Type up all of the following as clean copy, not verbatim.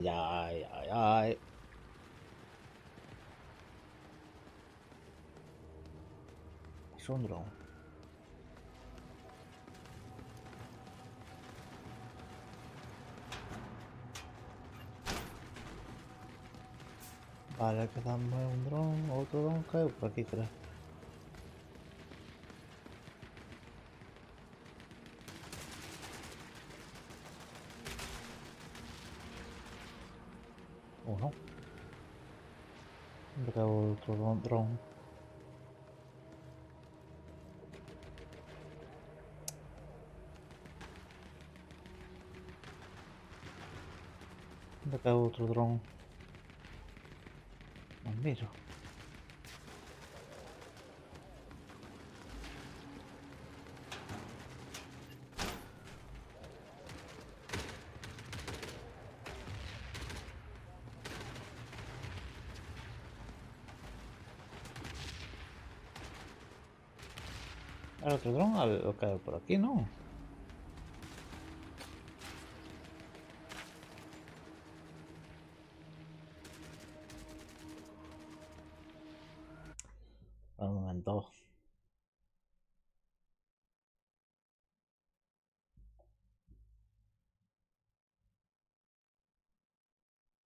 Ay, ay, ay. Es un dron. Vale, quedamos un dron, otro dron cae por aquí, creo. ¿O no? ¿Dónde cae otro dron? ¿Dónde cae otro dron? No miro. El otro dron lo cae por aquí, ¿no? Un momento.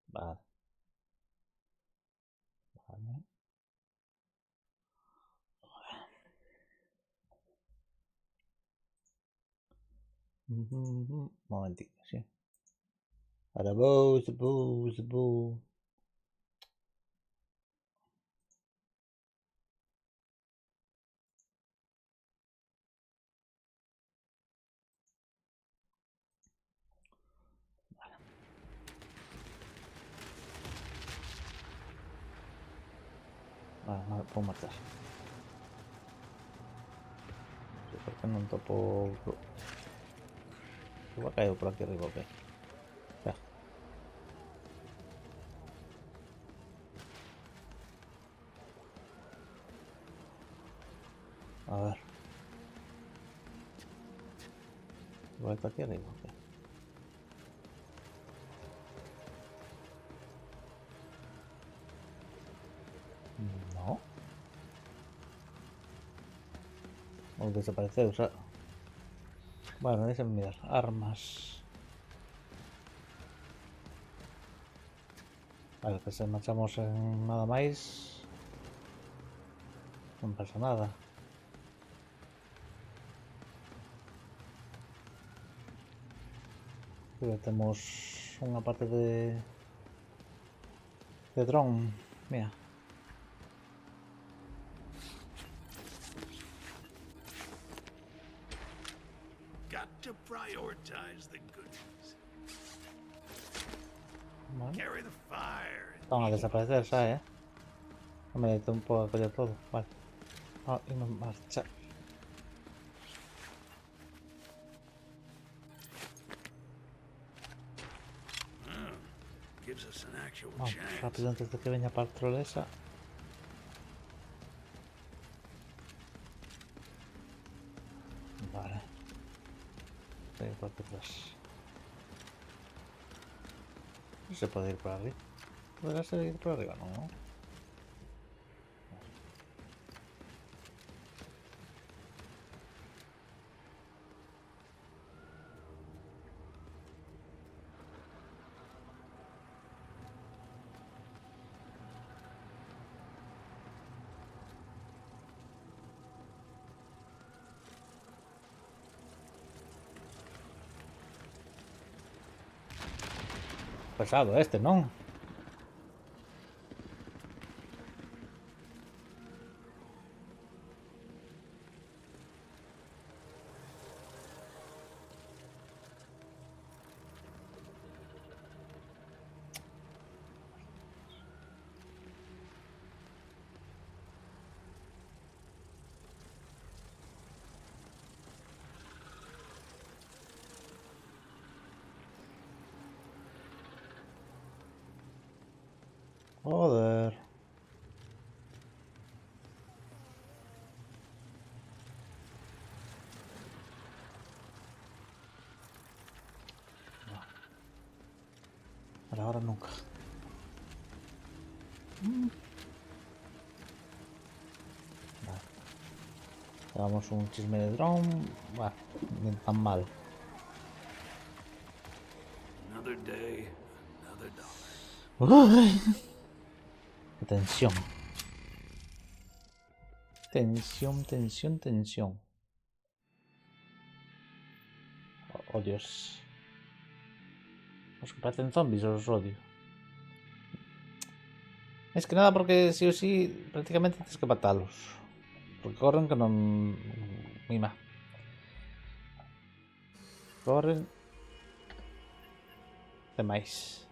Vale, vale. Momentito, sí. Ahora vos. Vale, no me puedo matar. No sé por qué no topo. Se va a caer por aquí arriba, ok. Ya. A ver. Igual está aquí arriba, ok. No. O desaparecer, o sea. Bueno, déjenme mirar. Armas. Vale, que se marchamos en nada más. No pasa nada. Aquí tenemos una parte de dron. Mira. Got to prioritize the goodies. Vale. Carry the fire. Van a desaparecer, ¿sabes? No me necesito un poco de todo. Vale. Ah, y me marcha. Gives us an actual Vamos, chance. rápido antes de que venga patrolesa. Vale. Voy por detrás. No se puede ir por arriba. ¿Podrá ser ir por arriba? No, no. Pesado este, ¿no? Joder. Ahora ahora nunca. Vale. Hagamos un chisme de drone. Bueno, ni tan mal. Another day, another dollar. Uy, qué tensión. Tensión, tensión, tensión. Oh, Dios. Los que parecen zombies, os odio. Es que nada porque sí o sí prácticamente tienes que matarlos. Porque corren que no... Mima. Corren... Demais.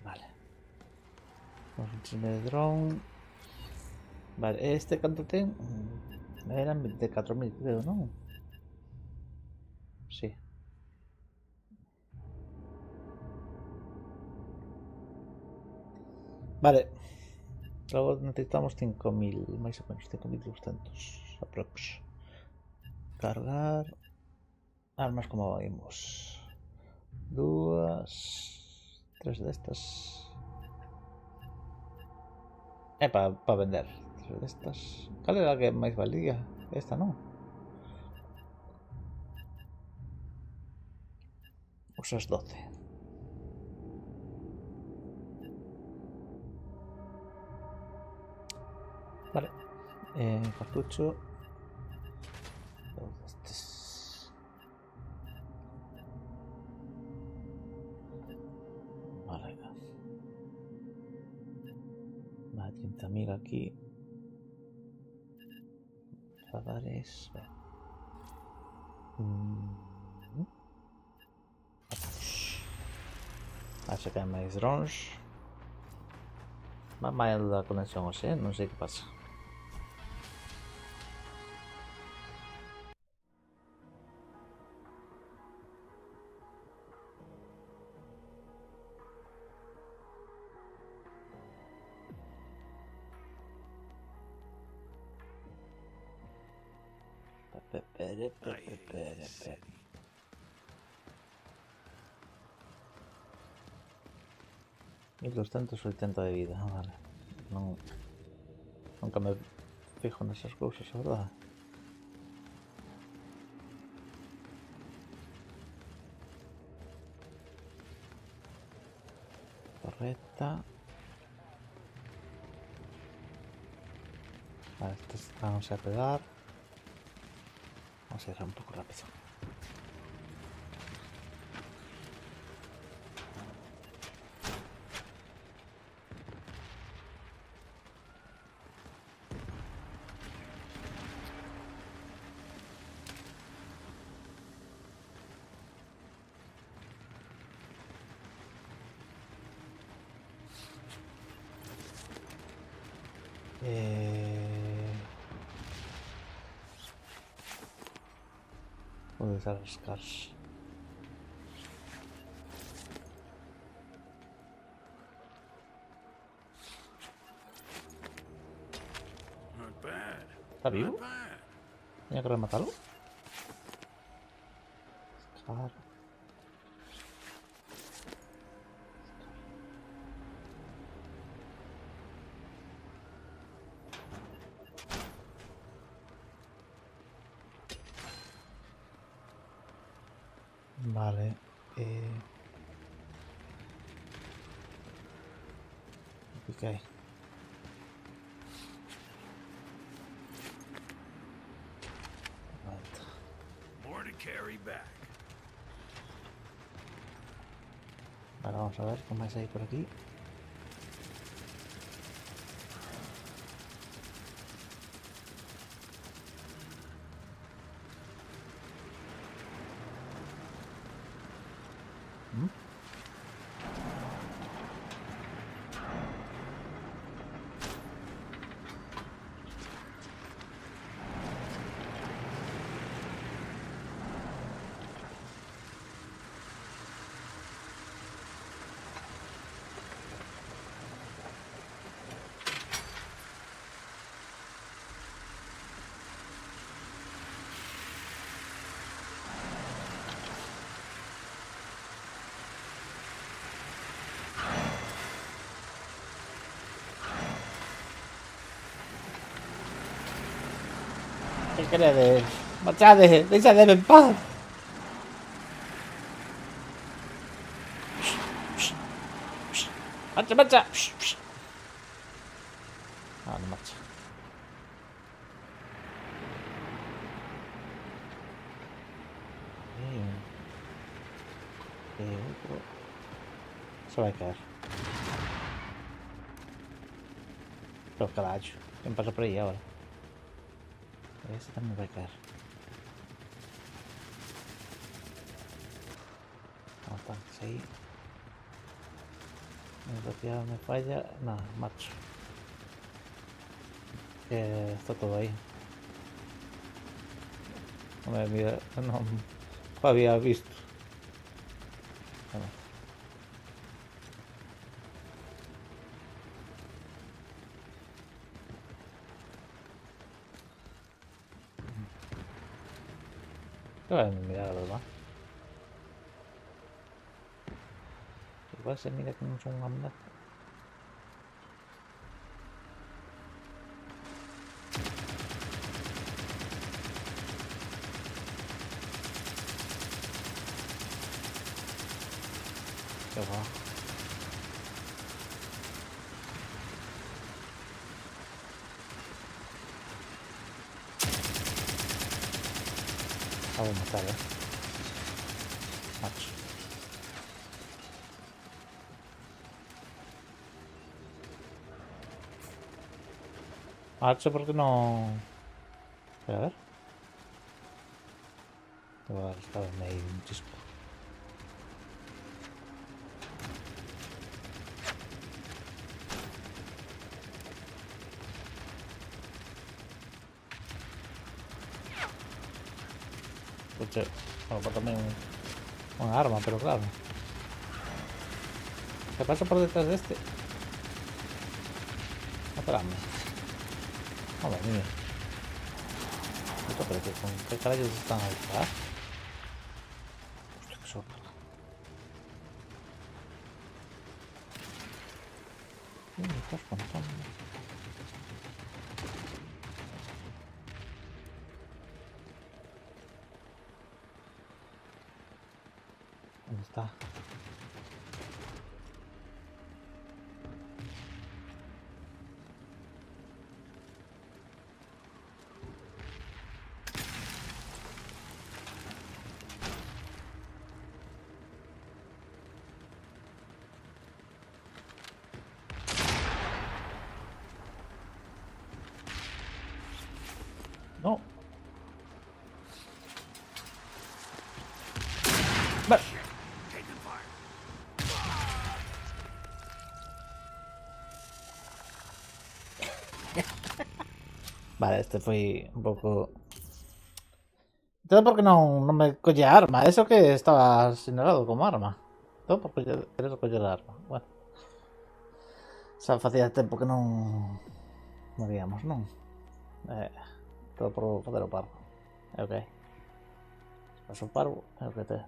Vale. Vamos un chisme de drone. Vale, este canto ten... Eran 24.000 creo, ¿no? Sí. Vale. Luego necesitamos 5.000, más o menos 5.200 aprox. Cargar. Armas como vimos. Dos. Tres de estas. Para vender. Tres de estas. ¿Cuál era la que más valía? Esta no. Usas 12. Vale. Cartucho. Dos de estos. Vale. Vale, 30.000 aquí. Radares. Acho que hai máis drones. Va mal da conexión hoxe, non sei que pasa. Pere. 1280 de vida, vale. Non, nunca me fijo nesas cousas, a verdade. Torreta. Vale, estos vamos a pegar. Vamos a ir un poco rápido. Puedo usar los cars. Not bad. ¿Está vivo? Not bad. ¿Tenía que rematarlo? Scar. Vale. Aquí que hay. More to carry back. Vale, vamos a ver cómo es ahí por aquí. Que queredes? Marchade, deixademe en paz. Marcha, marcha. Ah, no marcha. Se vai cair. Pero caralho, quem passa por aí agora? Esse também vai cair. Ah, tá, isso aí. Velocidad me falla. No, macho. Está todo ahí. No me mira, no había visto. Bueno. Voy a mirar la verdad. Igual se mira que no son una amenaza. Qué va. Vamos a matar, macho. Macho, ¿por qué no? Espera, a ver. Estaba en medio un chispo. Escuche, bueno, pues también una arma, pero claro. ¿Qué pasa por detrás de este? Espérame. Madre mía. Pero ¿con qué carayos están a disparar? Hostia, qué sopa. ¿Qué me estás contando? ¿Dónde está? No. Vale. Vale, este fue un poco... Todo porque no me colle arma. Eso que estaba señalado como arma. Todo porque querer coller arma. Bueno. Xa facía tempo que non moríamos, non? Todo por fazer o parvo. É o que hai. Paso o parvo, é o que te...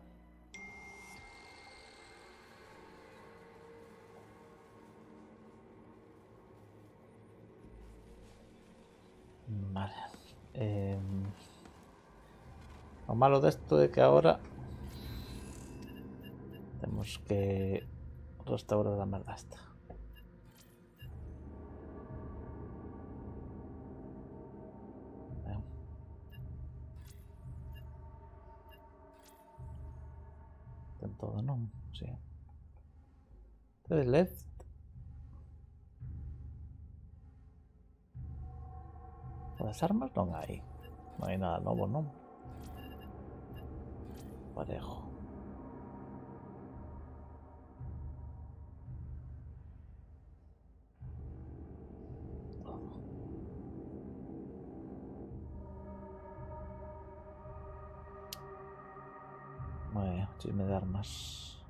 Vale. O malo desto é que agora temos que restaurar a merda esta. Ten todo, non? Si. Left. As armas non hai. Non hai nada novo, non? Parejo. Bueno, chisme de armas.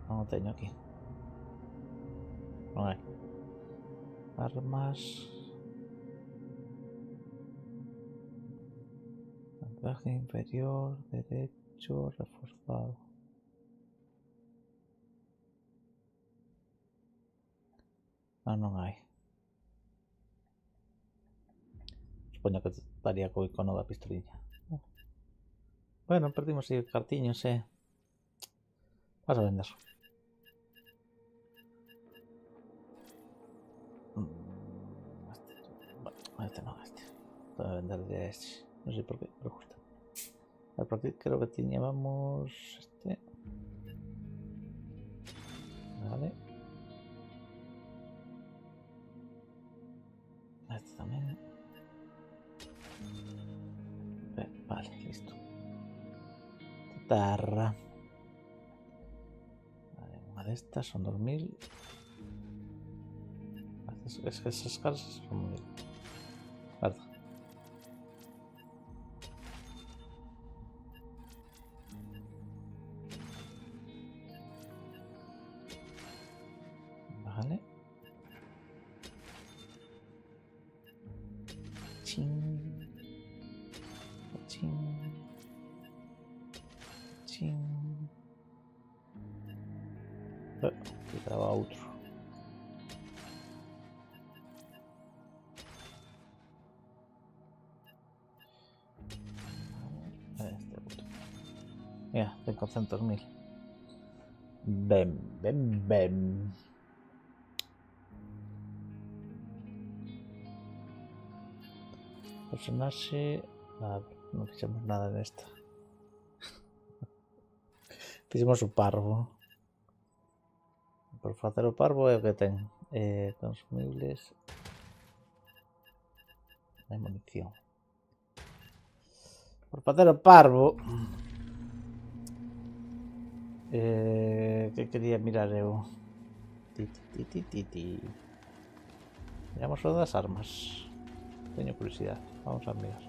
Non o teño aquí. Non hai. Armas. Traje inferior, derecho, reforzado. Non hai. supoño que estaría co icono da pistoliña. Bueno, perdimos aí cartiños, vas a vender. Este no, este. Voy a vender de este. No sé por qué, pero justo. A ver, por aquí creo que teníamos este. Vale. Este también. Vale, listo. Tarra. Vale, una de estas son 2000. Es que esas caras son muy... Verdad. Vale. Chin. Chin. Chin. Quedaba otro. Este otro. Mira, 500.000. Bem, bem, bem. Personaje. Nada, no fichamos nada en esta. Fixemos o parvo. Por facer o parvo é o que ten. Consumibles. Hai munición. Por facer o parvo. Que quería mirar eu? Miramos o das armas. Teño curiosidade. Vamos a mirar.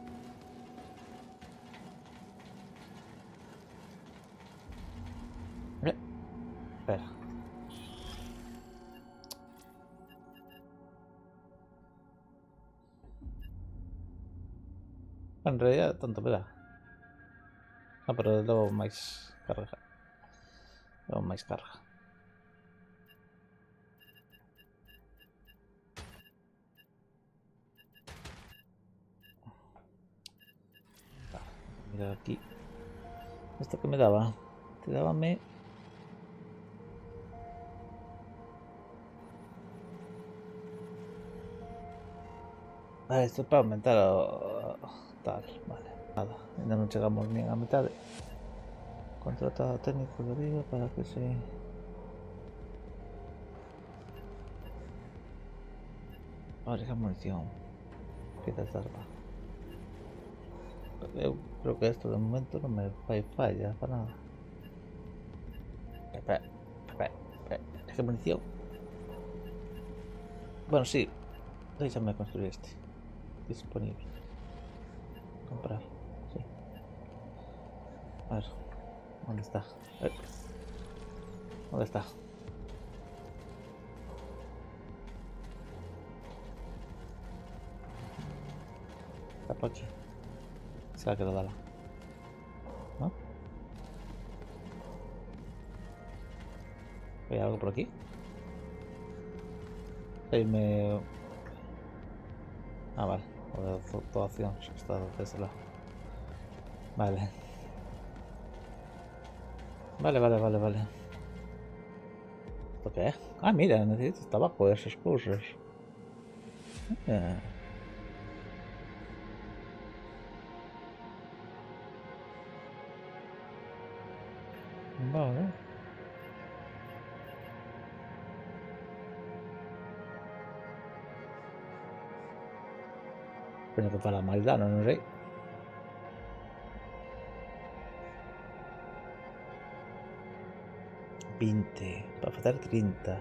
Espera. En realidad, tanto me dá. Ah, pero levo máis carga. Levo máis carga. Vale, mira aquí. Esto que me daba. Te dábame... Vale, esto es para aumentar tal, vale, nada, ainda non chegamos nin a metade. Contratado técnico de vida para que se... Fabrica munición. Quita esta arma. Eu creo que esto de momento non me fai falla para nada. Espera. Es que munición. Bueno, sí. Déjame construir este. Disponible. Comprar. Sí. A ver. ¿Dónde está? ¿Dónde está? Está por aquí. Se ha quedado la. ¿No? ¿Hay algo por aquí? Ahí me... Ah, vale. Toda acción está de ese lado. Vale. Vale. ¿Esto qué es? Ah, mira, necesito tabaco de esas cosas. Vale. Pero que para máis dano, non sei. Para facer 30.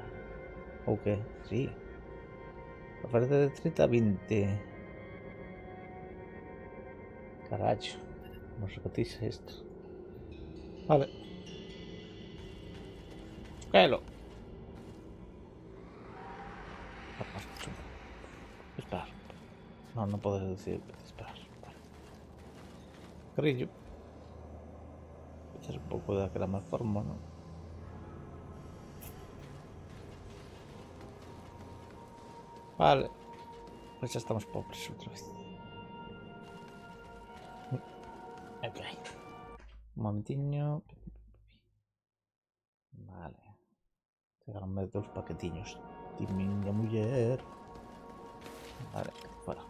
Ou que? Sí. Para facer 30, 20. Carallo. Non se cotiza isto. Vale. Cáelo. Esperar. No, no puedo decir esperar. Vale. Carrillo. Echar un pouco daquela máis forma, non? Vale. Pues ya estamos pobres otra vez. Ok. Un momentiño. Vale. Chegaronme 2 paquetiños. Ti miña muller. Vale, fuera.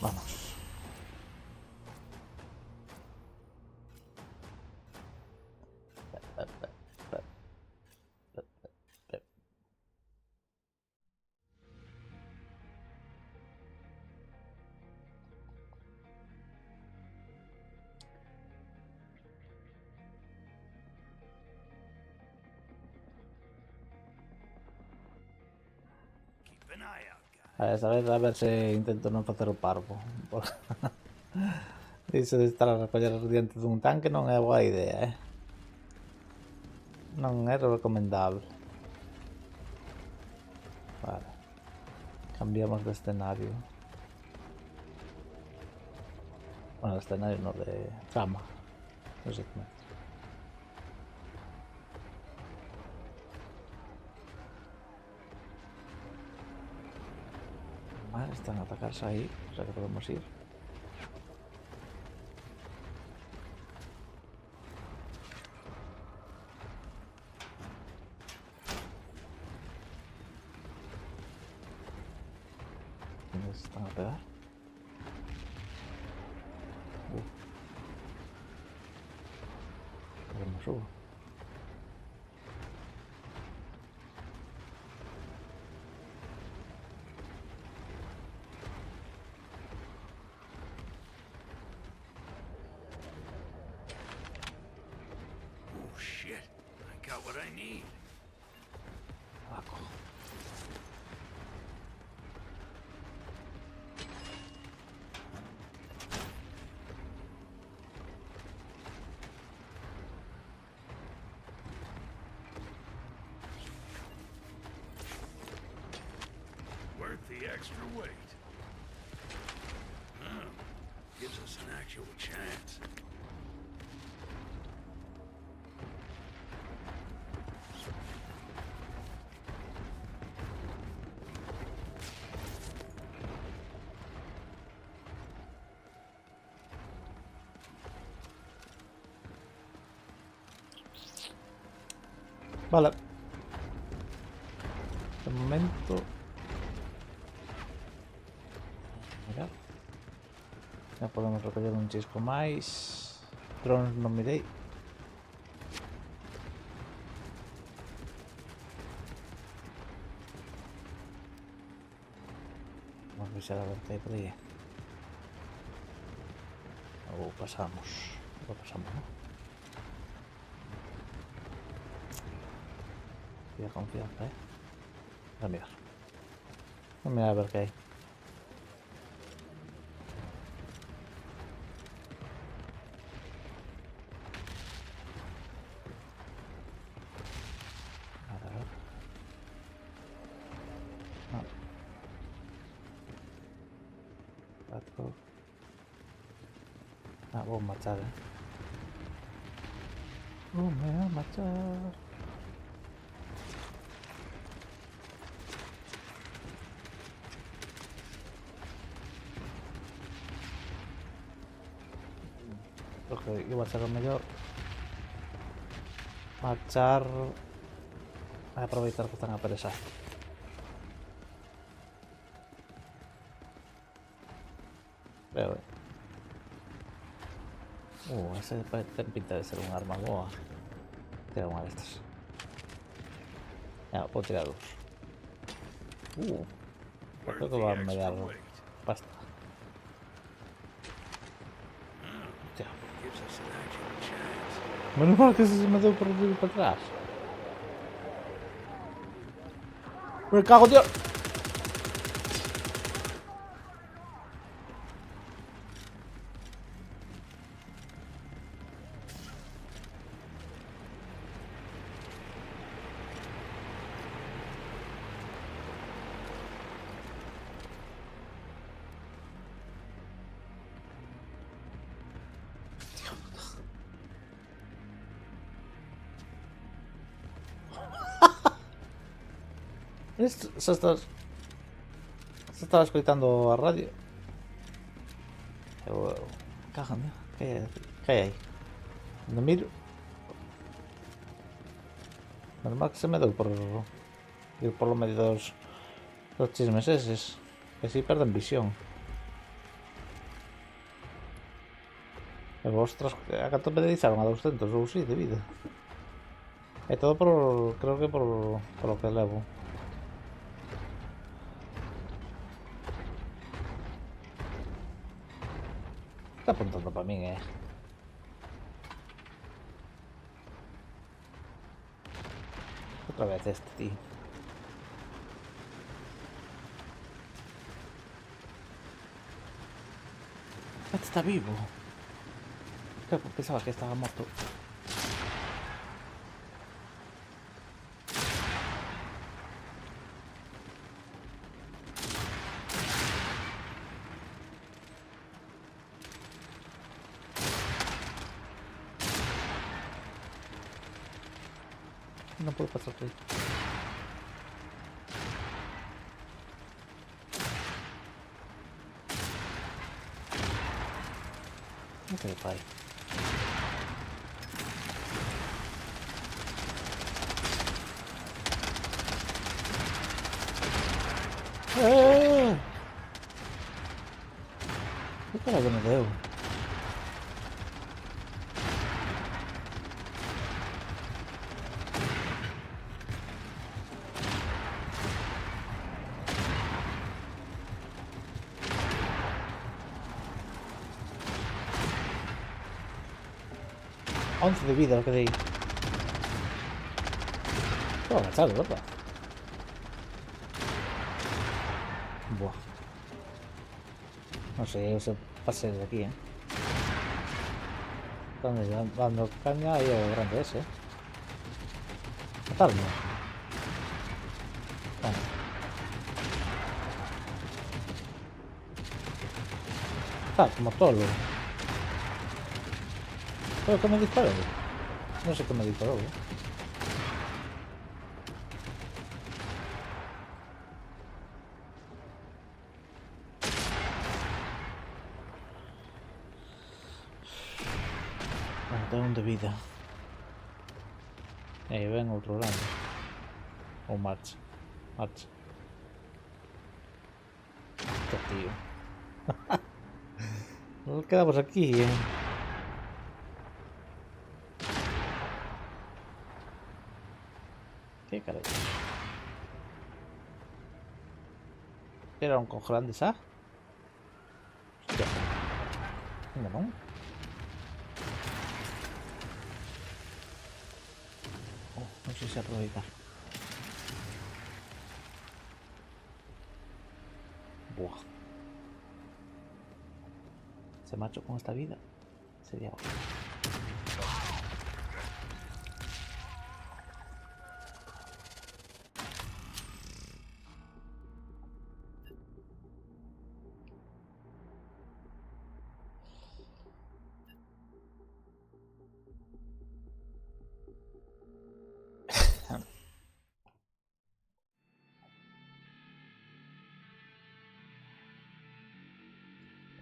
Vamos. Keep an eye out, guys. A ver se intento non facer o parvo. Iso de estar a recoller diante dun tanque non é boa idea, Non é recomendable. Vale. Cambiamos de escenario. Bueno, de escenario no, de trama. No sé cómo es. Vale, están a atacarse ahí. O sea que podemos ir. ¿Quiénes están a pegar? Pero no subo. Oh shit! I got what I need. La cojo. Worth the extra weight. Oh, gives us an actual chance. Vale. De momento. Mira. Ya podemos recoger un chisco máis. Drones non mirei. Vamos a avisar a ver qué hay por ahí. O pasamos. Lo pasamos, ¿no? Pida confianza, Voy a mirar. Voy a mirar a ver qué hay. A ver. No. Pato. Ah, voy a marchar, Voy a marchar. Lo que iba a ser lo mellor marchar a aproveitar que están a perezar. Veo, ese ten pinta de ser un arma boa. Tira unha destas. Puedo tirar dos. Creo que va a me dar pasta. Hostia. Gives us an actual chance. Menos mal que se me deu por ir para atrás. Me cago, tío. Estos estaba escuchando a radio. Pero, cájame, ¿qué hay ahí? No miro. Normal que se me deu por ir por lo medio dos chismes eses. Que si perden visión. Pero, ostras, a canto me dedicaron a 200 ou si de vida. É todo por, creo que por lo que levo. Está apuntando para min, Outra vez este, tío. Este está vivo. Pensaba que estaba muerto. No puedo pasar por ahí. No se para ahí. ¿Qué carajo me deu? 11 de vida, lo que dei. Todo agachado, ¿verdad? Buah. No sé, ese pase de aquí, Dando caña ahí el grande ese, Matarme. Bueno. Está como todo. ¿Pero que me disparó? No sé qué me disparó, Bueno, tengo un de vida. Ven otro lado. O marcha. Marcha. Este tío. Nos quedamos aquí, ¿Qué caray? Era un congelante, ¿sabes? Hostia. Venga, ¿no? No sé si aprovechar. Buah. Ese macho con esta vida sería bueno.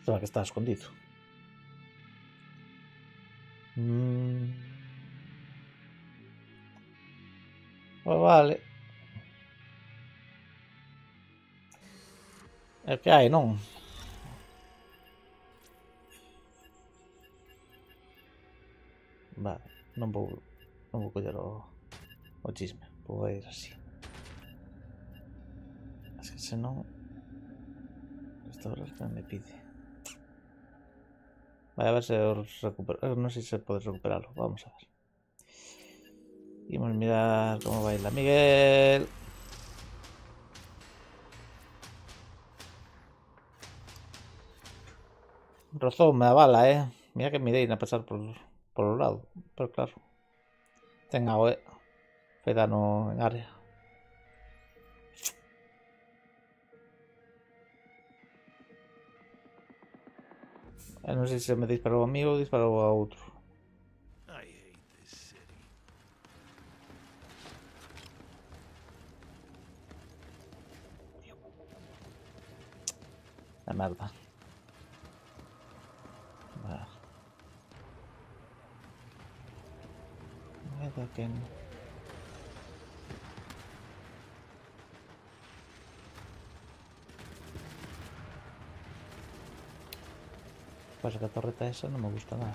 Pensaba que estaba escondido. Pues vale. É que hai, non? Vale, non vou coller o chisme. Vou ir así. Es que senón restaurar que me pide. Vale, a ver se os recupero. Non sei se podes recuperarlo. Vamos a ver. Imos mirar como baila Miguel. Rozoume a bala, Mira que mirei na pasar por o lado. Pero claro. Ten AOE. Fai dano en área. Non sei se me disparou a mí ou disparou a outro. I hate this city. La merda. Vale. Mira que... Pues la torreta esa no me gusta nada.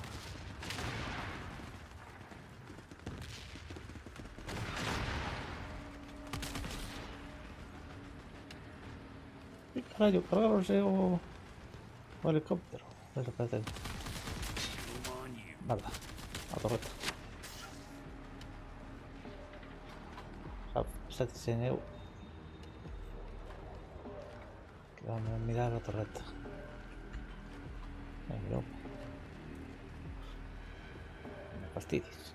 ¿Qué carajo? Cargarse o helicóptero. Eso parece. Shame on you. Nada. La torreta. Se diseñó. Que vamos a mirar la torreta. Me miró. Me fastidies.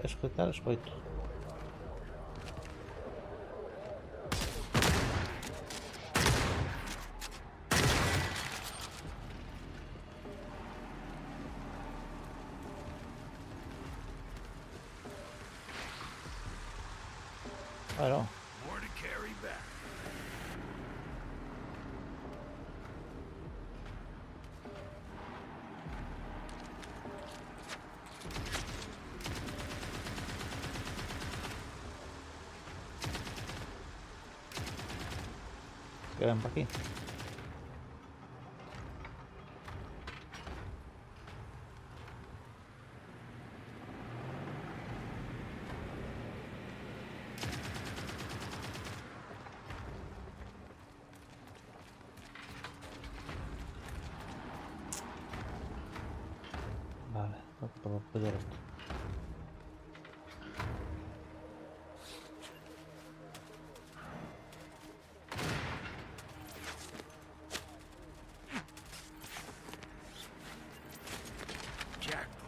Escutar, escoito. Bueno, More to carry back. que ven para aquí. Vale, no puedo apoyar esto. Jackpot.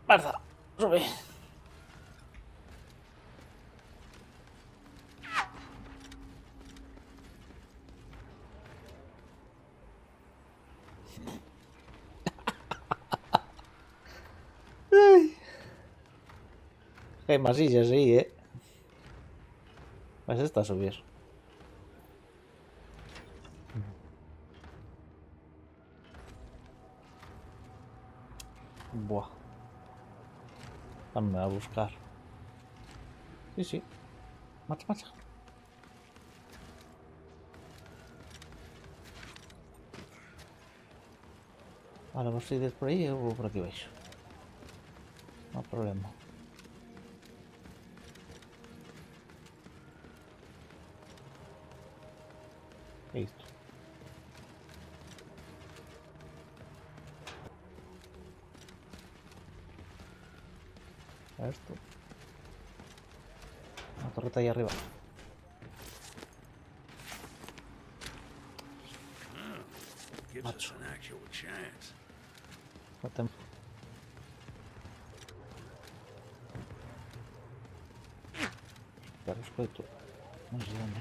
¡Barza! ¡Sube! Hay masillas ahí, Pues esta a subir. Buah. Dame a buscar. Sí, sí. Marcha, marcha. Vale, vos seguís por ahí o por aquí vais. No problema. Listo. Esto. Una torreta ahí arriba. Gives Macho. us an actual chance. Ya lo escucho. No sé dónde.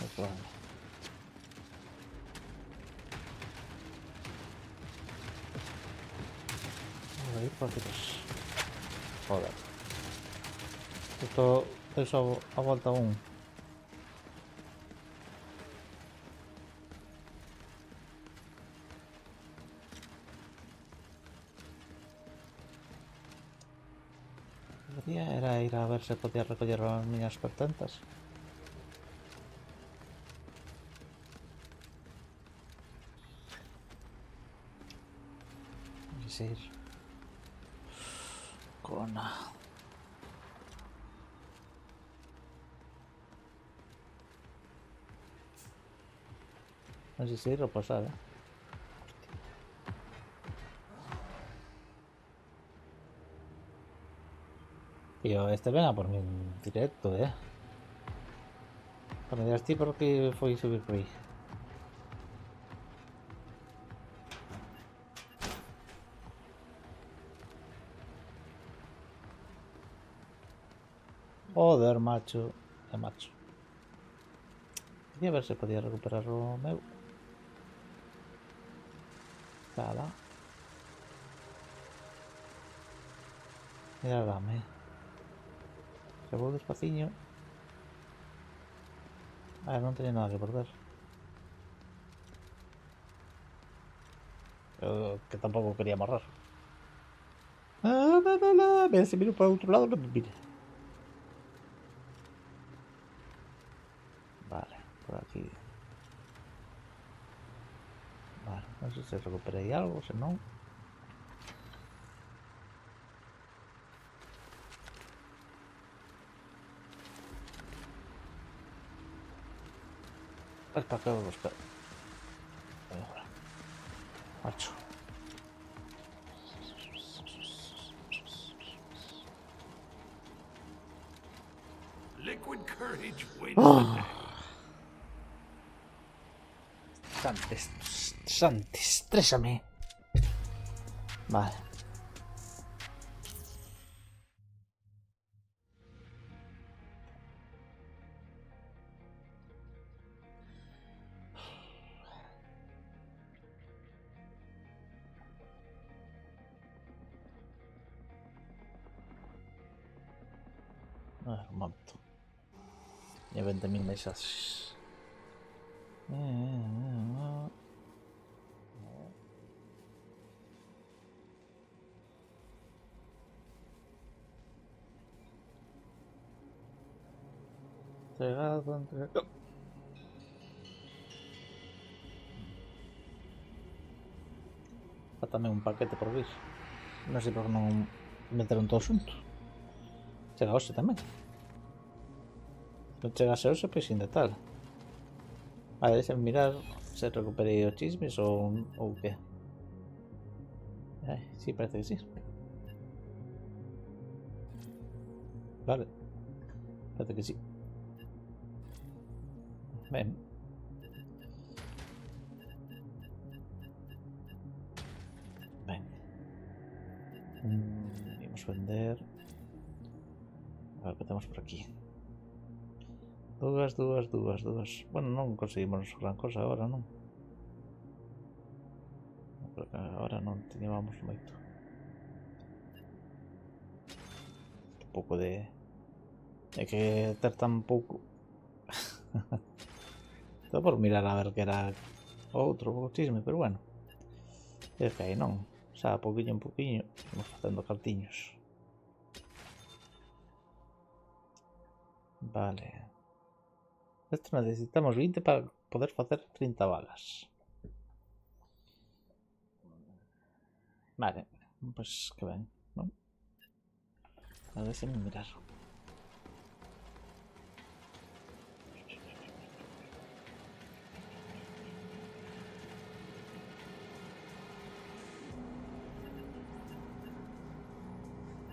Otro dónde. Vamos a ir por aquí pues. Joder. Esto eso ha vuelto aún. Lo que quería era ir a ver si podía recoger las minas pertentas. Y seguir con no sé si ir o pasar, Tío, este venga por mí en directo, Cuando dirás ti por que foi subir por aí. Joder, macho. Macho. Quería ver si podía recuperar o meu. Cala. Mira, dame. Se vou despaciño. A ver, non teño nada que perder. Que tampouco quería morrer. Mira, se miro para outro lado, non me mire. Vale, por aquí. Vale, non sei se recuperei algo, se non. Es para que os espero. Macho. Liquid courage wins the day. Santi, estrésame. Vale. A ver, un momento. Ya 20.000 mensajes. Entregado, entregado. Tamén un paquete por vir. Non sei por que non meteron todo xunto. Chega hoxe tamén. Non chegase hoxe, pois sin tal. Vale, deixen mirar se recuperei o chismes ou que. Ai, sí, parece que sí. Vale. Parece que sí. Ben. Ben. Vamos a vender. A ver que temos por aquí. Dúas. Bueno, non conseguimos gran cosa agora, non? Porque agora non teníamos moito. Un pouco de... É que ter tan pouco... Estou por mirar a ver que era outro chisme, pero bueno. É que aí non. Xa, pouquiño en pouquiño, vamos facendo cartiños. Vale. Esto necesitamos 20 para poder facer 30 balas. Vale, pues que ben, non? A ver se me mirar.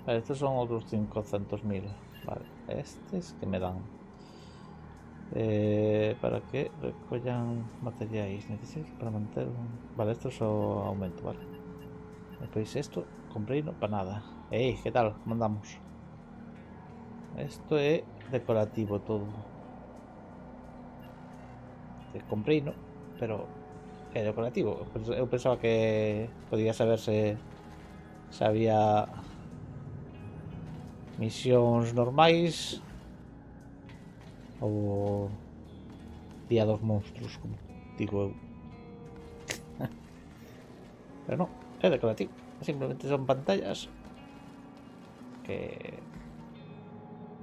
Vale, estos son outros 500.000. Vale, estes que me dan. Para que recollan materiais. Necesito para manter un... Vale, esto es o aumento, vale. Despois isto, comprei no para nada. Que tal? Como andamos? Isto é decorativo todo. Comprei no, pero é decorativo. Eu pensaba que podía saber se había misións normais ou día dos monstruos, como digo eu. Pero non, é decorativo. Simplemente son pantallas que...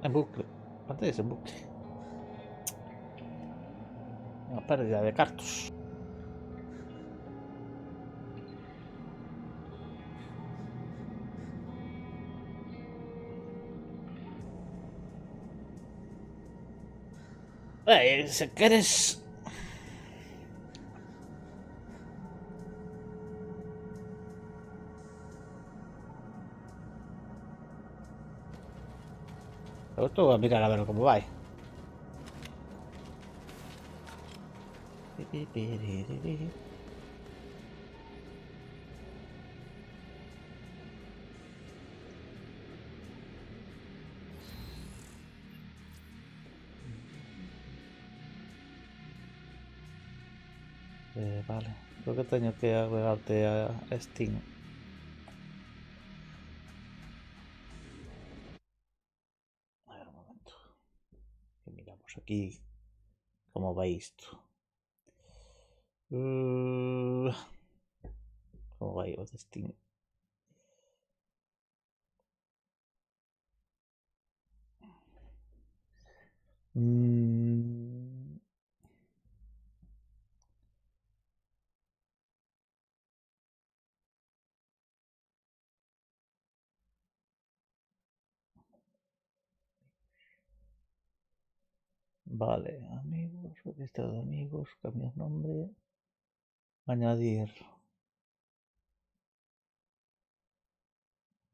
en bucle. Pantallas en bucle. Unha pérdida de cartos. Se queres... Eu estou a mirar a ver como vai. Vale, creo que tengo que agregarte a Steam. A ver, un momento. Que miramos aquí cómo va esto. ¿Cómo va yo de Steam? Mm, vale, amigos, lista de amigos, cambiar nombre, añadir.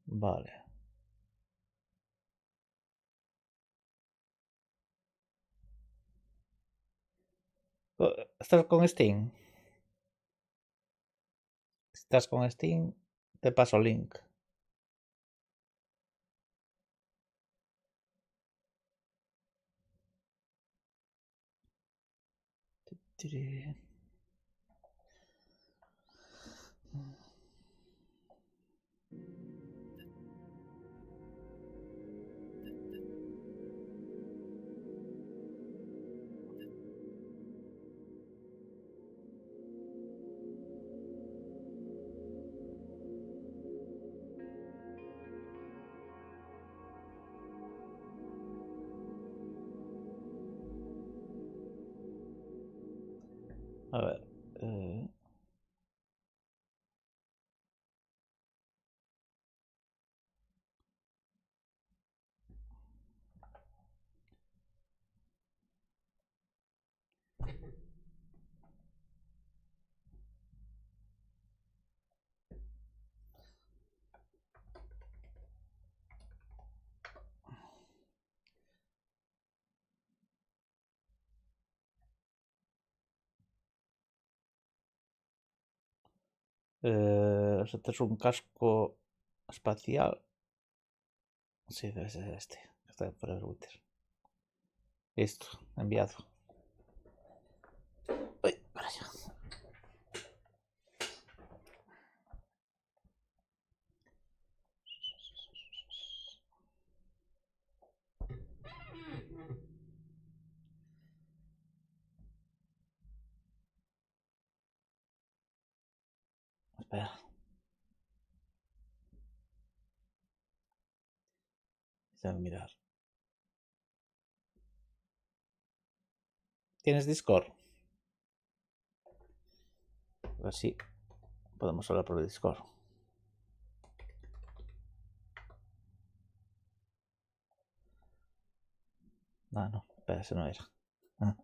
Vale. ¿Estás con Steam? Si estás con Steam, te paso link. A ver. Este es un casco espacial. Sí, debe ser este. Está por el router. Listo, enviado. Uy, para allá. Espera. Déjame mirar. ¿Tienes Discord? Pues sí. Podemos hablar por Discord. Ah, no. Espera, ese no era. Ah.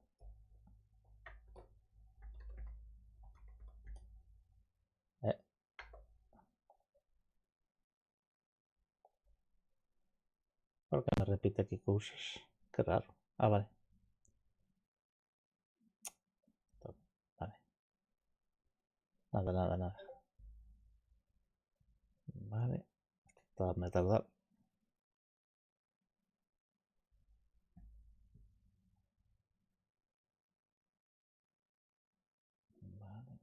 Eh. ¿Por qué me repite aquí cosas? Qué raro. Ah, vale. Vale. Nada, nada, nada. Vale. Me tardar. Vale.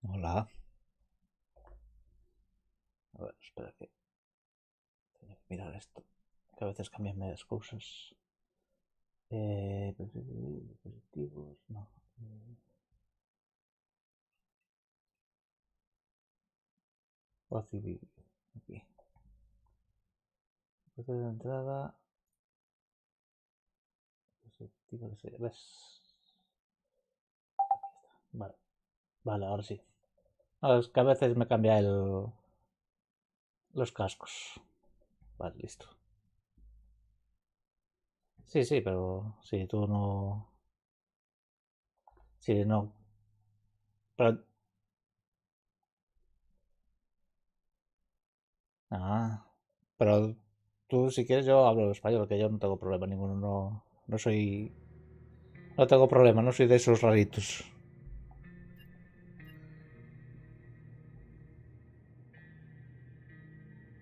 Hola. A ver, espera que tengo que mirar esto. Que a veces cambian medias cosas. Dispositivos, no. Civil. Aquí. Puerta de entrada. Dispositivo de serie. ¿Ves? Aquí está. Vale. Vale, ahora sí. No, es que a veces me cambia los cascos. Vale, listo. Sí, sí, pero si tú no. Si no. Pero. Ah. Pero tú, si quieres, yo hablo español, que yo no tengo problema ninguno. No, no soy. No tengo problema, no soy de esos raritos.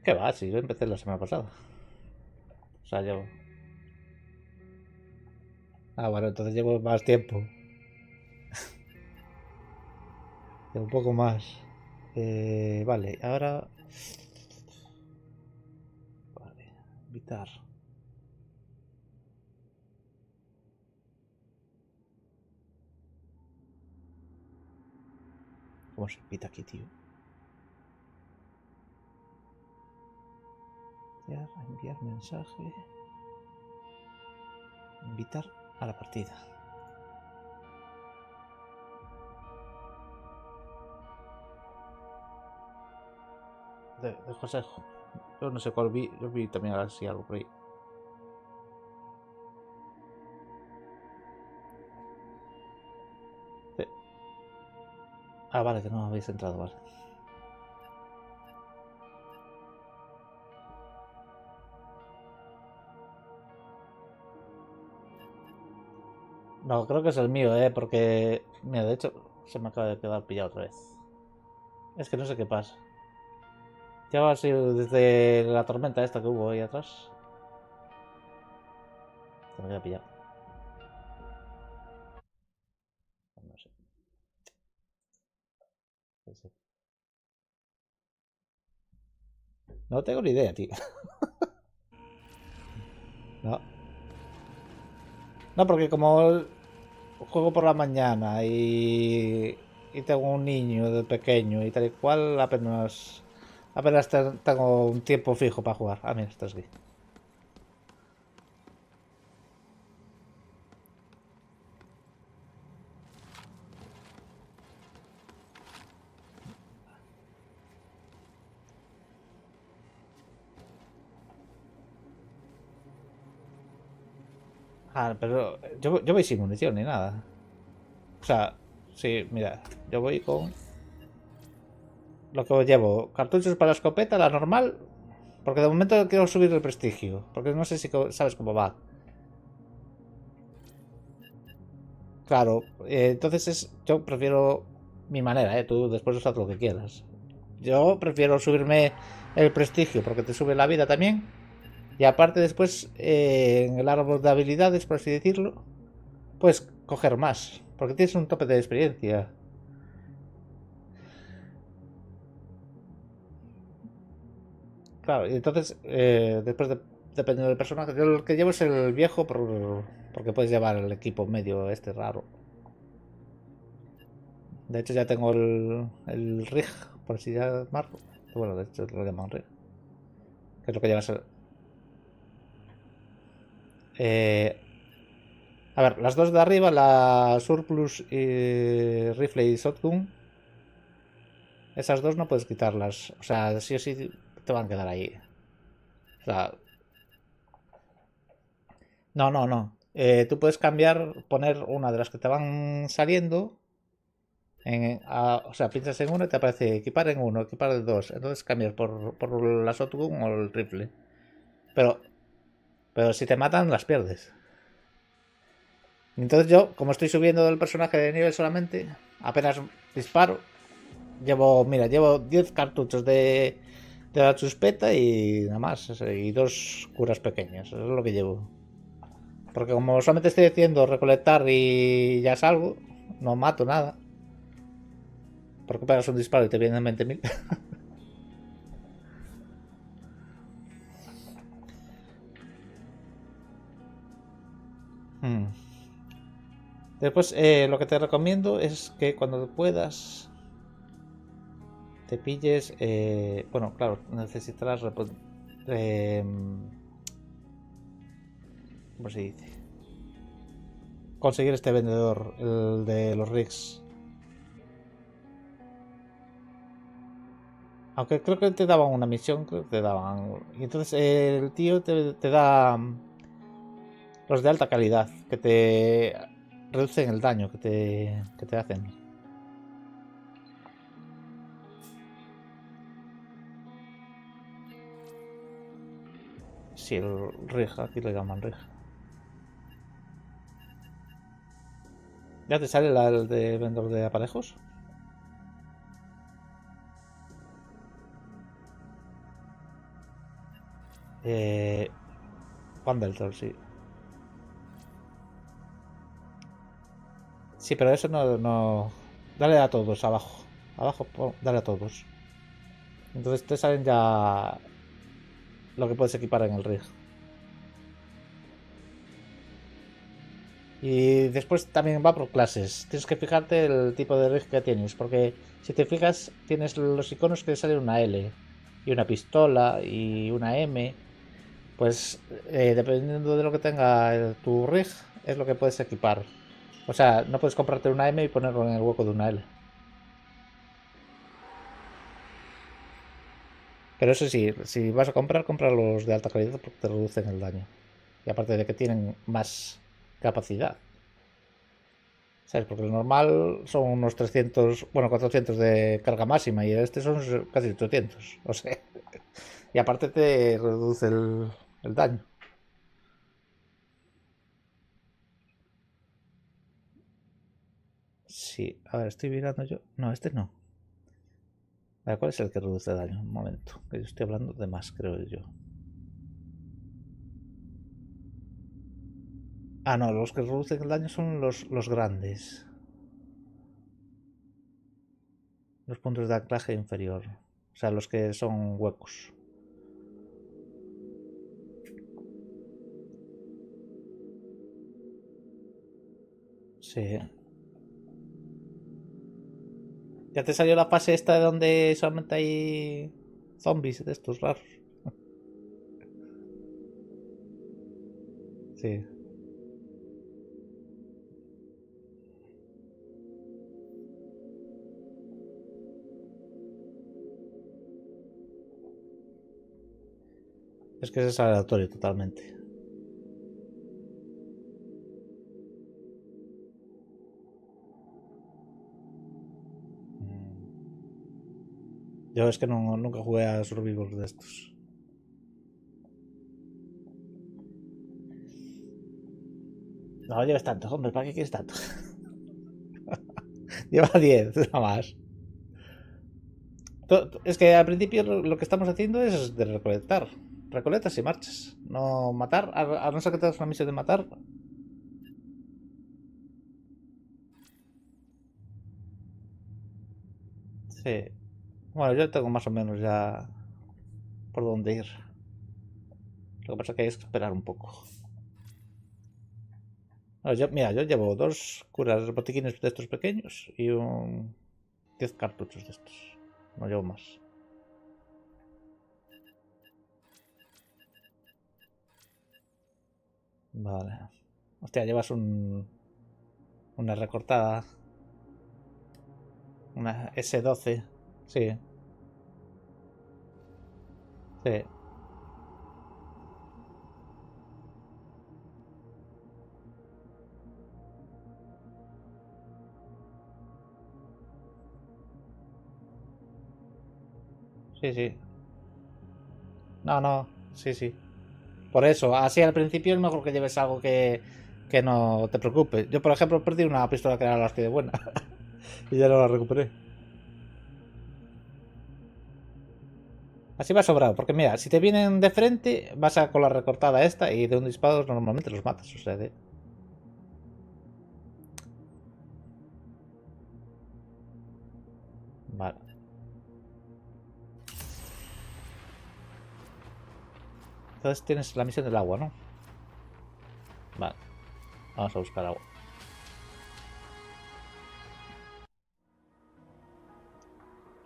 ¿Qué va? Si yo empecé la semana pasada. O sea, llevo... Ah, bueno, entonces llevo más tiempo. Llevo un poco más. Vale, ahora... Vale, invitar. ¿Cómo se invita aquí, tío? Enviar mensaje. Invitar a la partida. De José. Yo no sé cuál vi. Yo vi también así algo por ahí. Sí. Ah, vale, que no habéis entrado, vale. No, creo que es el mío, porque... Mira, de hecho, se me acaba de quedar pillado otra vez. Es que no sé qué pasa. Ya va así desde la tormenta esta que hubo ahí atrás. Se me queda pillado. No sé. Sí, sí. No tengo ni idea, tío. No. No, porque como juego por la mañana y tengo un niño de pequeño y tal y cual, apenas tengo un tiempo fijo para jugar. Ah, mira, estás aquí. Ah, pero yo voy sin munición ni nada. O sea, sí, mira, yo voy con lo que llevo. Cartuchos para la escopeta, la normal. Porque de momento quiero subir el prestigio. Porque no sé si sabes cómo va. Claro, entonces yo prefiero mi manera, tú después usas lo que quieras. Yo prefiero subirme el prestigio porque te sube la vida también. Y aparte después, en el árbol de habilidades, por así decirlo, puedes coger más. Porque tienes un tope de experiencia. Claro, y entonces, dependiendo del personaje, yo el que llevo es el viejo porque puedes llevar el equipo medio este raro. De hecho ya tengo el rig, por así llamarlo. Bueno, de hecho lo llaman rig. Que es lo que llevas. Eh, a ver, las dos de arriba, la Surplus y Rifle y Shotgun, esas dos no puedes quitarlas. O sea, sí o sí te van a quedar ahí. O sea, no, no, no. Tú puedes cambiar, poner una de las que te van saliendo. O sea, pinchas en uno y te aparece equipar en uno, equipar en dos. Entonces cambias por la shotgun o el rifle. Pero, pero si te matan, las pierdes. Entonces yo, como estoy subiendo el personaje de nivel solamente, apenas disparo. Llevo 10 cartuchos de la chuspeta y nada más. Y dos curas pequeñas. Eso es lo que llevo. Porque como solamente estoy haciendo recolectar y ya salgo, no mato nada. Porque pegas un disparo y te vienen 20.000. Hmm. Después, lo que te recomiendo es que cuando puedas te pilles. Bueno, claro, necesitarás. Eh, ¿Cómo se dice? Conseguir este vendedor, el de los rigs. Aunque creo que te daban una misión, creo que te daban. Y entonces el tío te da los de alta calidad, que te reducen el daño que te hacen. Sí, el rig, aquí lo llaman rig. ¿Ya te sale el de vendedor de aparejos? Wandeltor, sí. Sí, pero eso no. Dale a todos abajo. Abajo, dale a todos. Entonces te salen ya lo que puedes equipar en el rig. Y después también va por clases. Tienes que fijarte el tipo de rig que tienes. Porque si te fijas, tienes los iconos que salen una L. Y una pistola. Y una M. Pues dependiendo de lo que tenga tu rig, es lo que puedes equipar. O sea, no puedes comprarte una M y ponerlo en el hueco de una L. Pero eso sí, si vas a comprar, compra los de alta calidad porque te reducen el daño. Y aparte de que tienen más capacidad. ¿Sabes? Porque lo normal son unos 300, bueno, 400 de carga máxima y este son casi 800. O sea, y aparte te reduce el daño. Sí, a ver, estoy mirando yo. No, este no. A ver, ¿cuál es el que reduce daño? Un momento, que yo estoy hablando de más, creo yo. Ah, no, los que reducen el daño son los grandes. Los puntos de anclaje inferior. O sea, los que son huecos. Sí. Ya te salió la fase esta de donde solamente hay zombies de estos raros. Sí. Es que es aleatorio totalmente. Yo es que nunca jugué a Survivor de estos. No lleves tanto, hombre, ¿para qué quieres tanto? Lleva 10, nada más. Es que al principio lo que estamos haciendo es de recolectar. Recolectas y marchas. No matar, a no ser que tengas una misión de matar. Sí. Bueno, yo tengo más o menos ya por dónde ir. Lo que pasa es que hay que esperar un poco. No, mira, yo llevo dos curas botiquines de estos pequeños y 10 cartuchos de estos. No llevo más. Vale. Hostia, llevas una recortada. Una S12. Sí, sí. Sí, sí. No, no. Sí, sí. Por eso, así al principio es mejor que lleves algo que no te preocupe. Yo, por ejemplo, perdí una pistola que era la que de buena. Y ya no la recuperé. Así va sobrado, porque mira, si te vienen de frente, vas a con la recortada esta y de un disparo normalmente los matas. O sea, vale. Entonces tienes la misión del agua, ¿no? Vale. Vamos a buscar agua.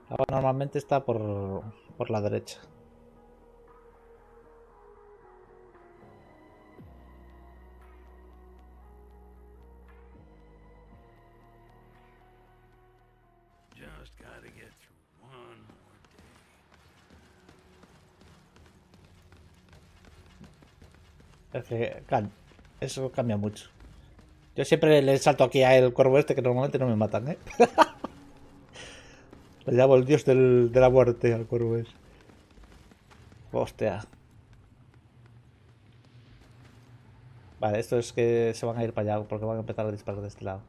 El agua normalmente está por la derecha. Just gotta get through one more day. Es que eso cambia mucho. Yo siempre le salto aquí a el cuervo este que normalmente no me matan, ¿eh? Le llamo el dios de la muerte al cuervo ese. Hostia. Vale, esto es que se van a ir para allá porque van a empezar a disparar de este lado.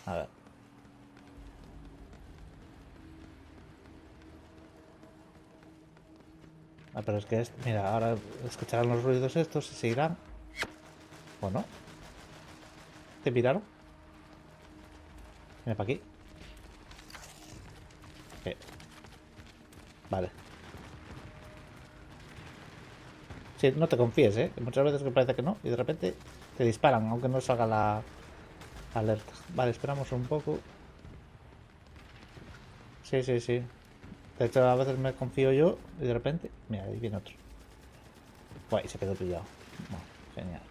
A ver. Ah, pero es que, mira, ahora escucharán los ruidos estos y se irán. ¿O no? ¿Te miraron? Mira para aquí. Vale. Sí, no te confíes, ¿eh? Muchas veces que parece que no y de repente te disparan, aunque no salga la alerta. Vale, esperamos un poco. Sí, sí, sí. De hecho, a veces me confío yo y de repente... Mira, ahí viene otro. Guay, se quedó pillado. Bueno, genial.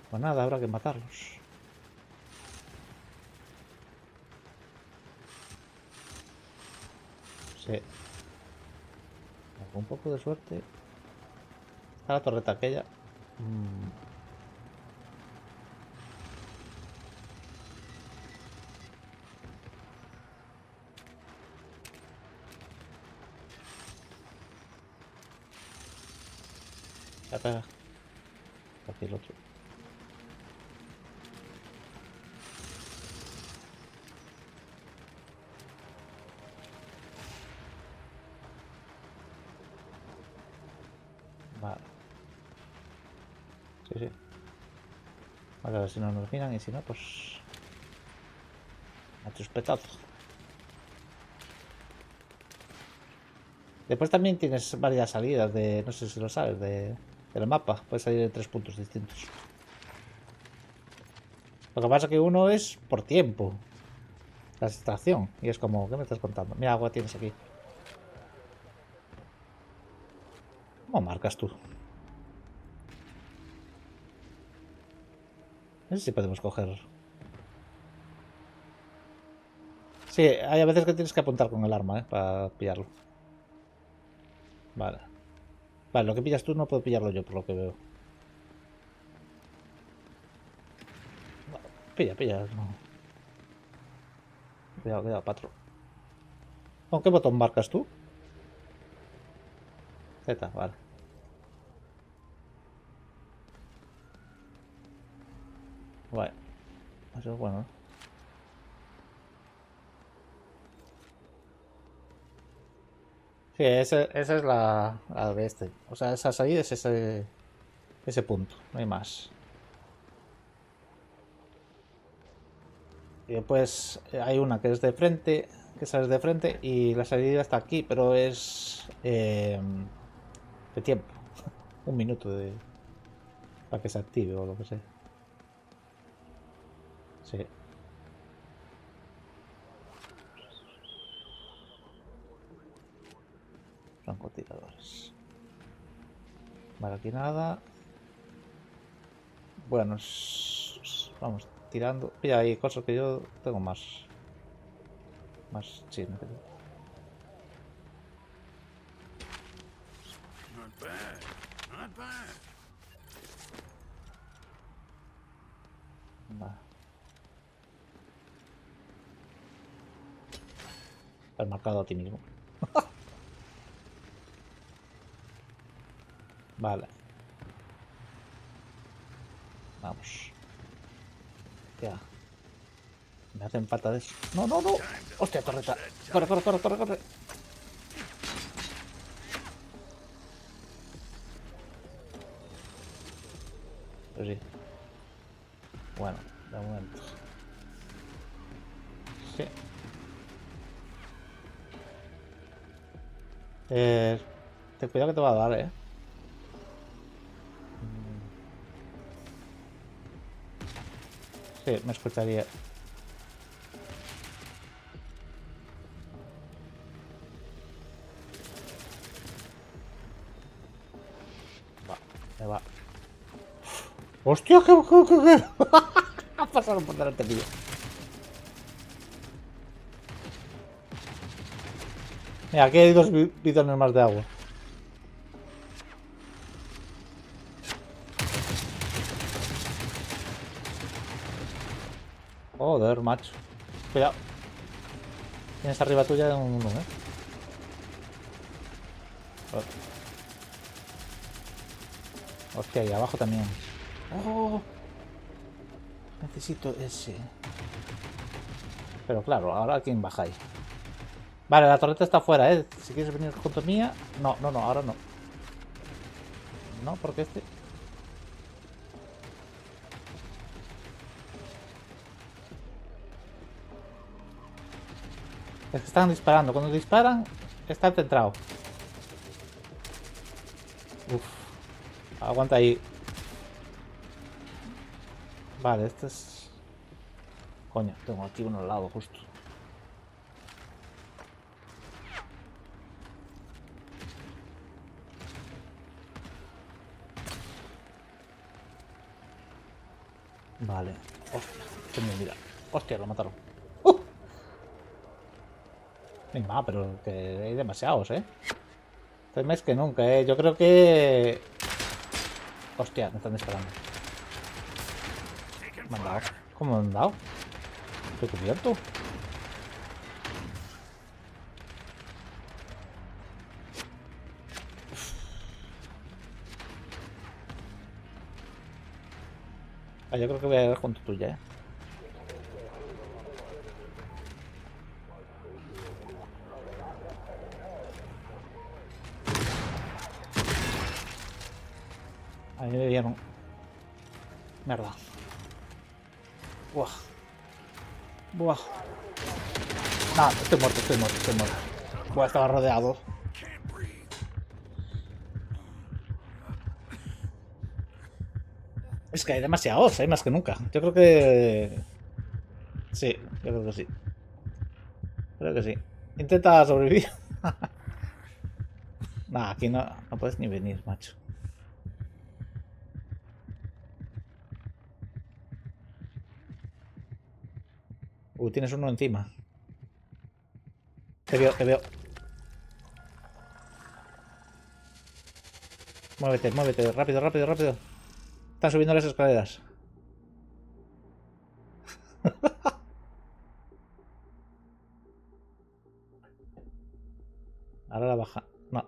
Pues nada, habrá que matarlos. Sí. Con un poco de suerte. Está la torreta aquella. Ya pega. Aquí el otro. Vale. Sí, sí. Vale, a ver si no nos miran y si no, pues... a tus petazos. Después también tienes varias salidas de... No sé si lo sabes, del mapa. Puedes salir de 3 puntos distintos. Lo que pasa es que uno es por tiempo. La extracción. Y es como, ¿qué me estás contando? Mira, agua tienes aquí. ¿Cómo marcas tú? No sé si podemos coger... Sí, hay a veces que tienes que apuntar con el arma, para pillarlo. Vale. Vale, lo que pillas tú no puedo pillarlo yo, por lo que veo. Pilla, pilla. No. Cuidado, cuidado, patrón. ¿Con qué botón marcas tú? Z, vale. Vale. Eso es bueno, ¿no? Sí, esa es la de este. O sea, esa salida es ese punto. No hay más. Y después hay una que es de frente, que sales de frente y la salida está aquí, pero es de tiempo. Un minuto para que se active o lo que sea. Sí. Francotiradores. Vale, aquí nada. Bueno, vamos tirando. Pilla, hay cosas que yo tengo más. Más chisme que tú. Not bad. Not bad. Vale. Has marcado a ti mismo. Vale. Vamos. Ya. Me hacen falta de eso. No, no, no. Hostia, torreta. Corre, corre, corre, corre, corre. Pues sí. Bueno, de momento. Sí. Ten cuidado que te va a dar, Sí, me escucharía. Va, me va. ¡Hostia! ¿Qué? Ha pasado por delante mío. Mira, aquí hay 2 bidones más de agua. Joder, macho. Cuidado. Tienes arriba tuya uno, Hostia, y abajo también. Oh, necesito ese. Pero claro, ahora ¿quién baja ahí? Vale, la torreta está afuera, ¿eh? Si quieres venir junto mía... No, no, no, ahora no. No, porque este... Es que están disparando. Cuando disparan, está centrado. Uf. Aguanta ahí. Vale, este es... Coño, tengo aquí uno al lado, justo. Vale. Hostia, mira. Hostia, lo mataron. Ni más, pero que hay demasiados, ¿eh? Este mes que nunca, ¿eh? Yo creo que... Hostia, me están disparando. Me han dado. ¿Cómo me han dado? Estoy cubierto. Ah, yo creo que voy a ir junto tuya, ¿eh? Ahí me dieron. Mierda. Buah. Buah. No, estoy muerto, estoy muerto, estoy muerto. Buah, estaba rodeado. Can't breathe. Es que hay demasiados, hay más que nunca. Yo creo que... Sí, yo creo que sí. Creo que sí. Intenta sobrevivir. Nah, aquí no, no puedes ni venir, macho. Tienes uno encima. Te veo, te veo. Muévete, muévete. Rápido, rápido, rápido. Están subiendo las escaleras. Ahora la baja. No.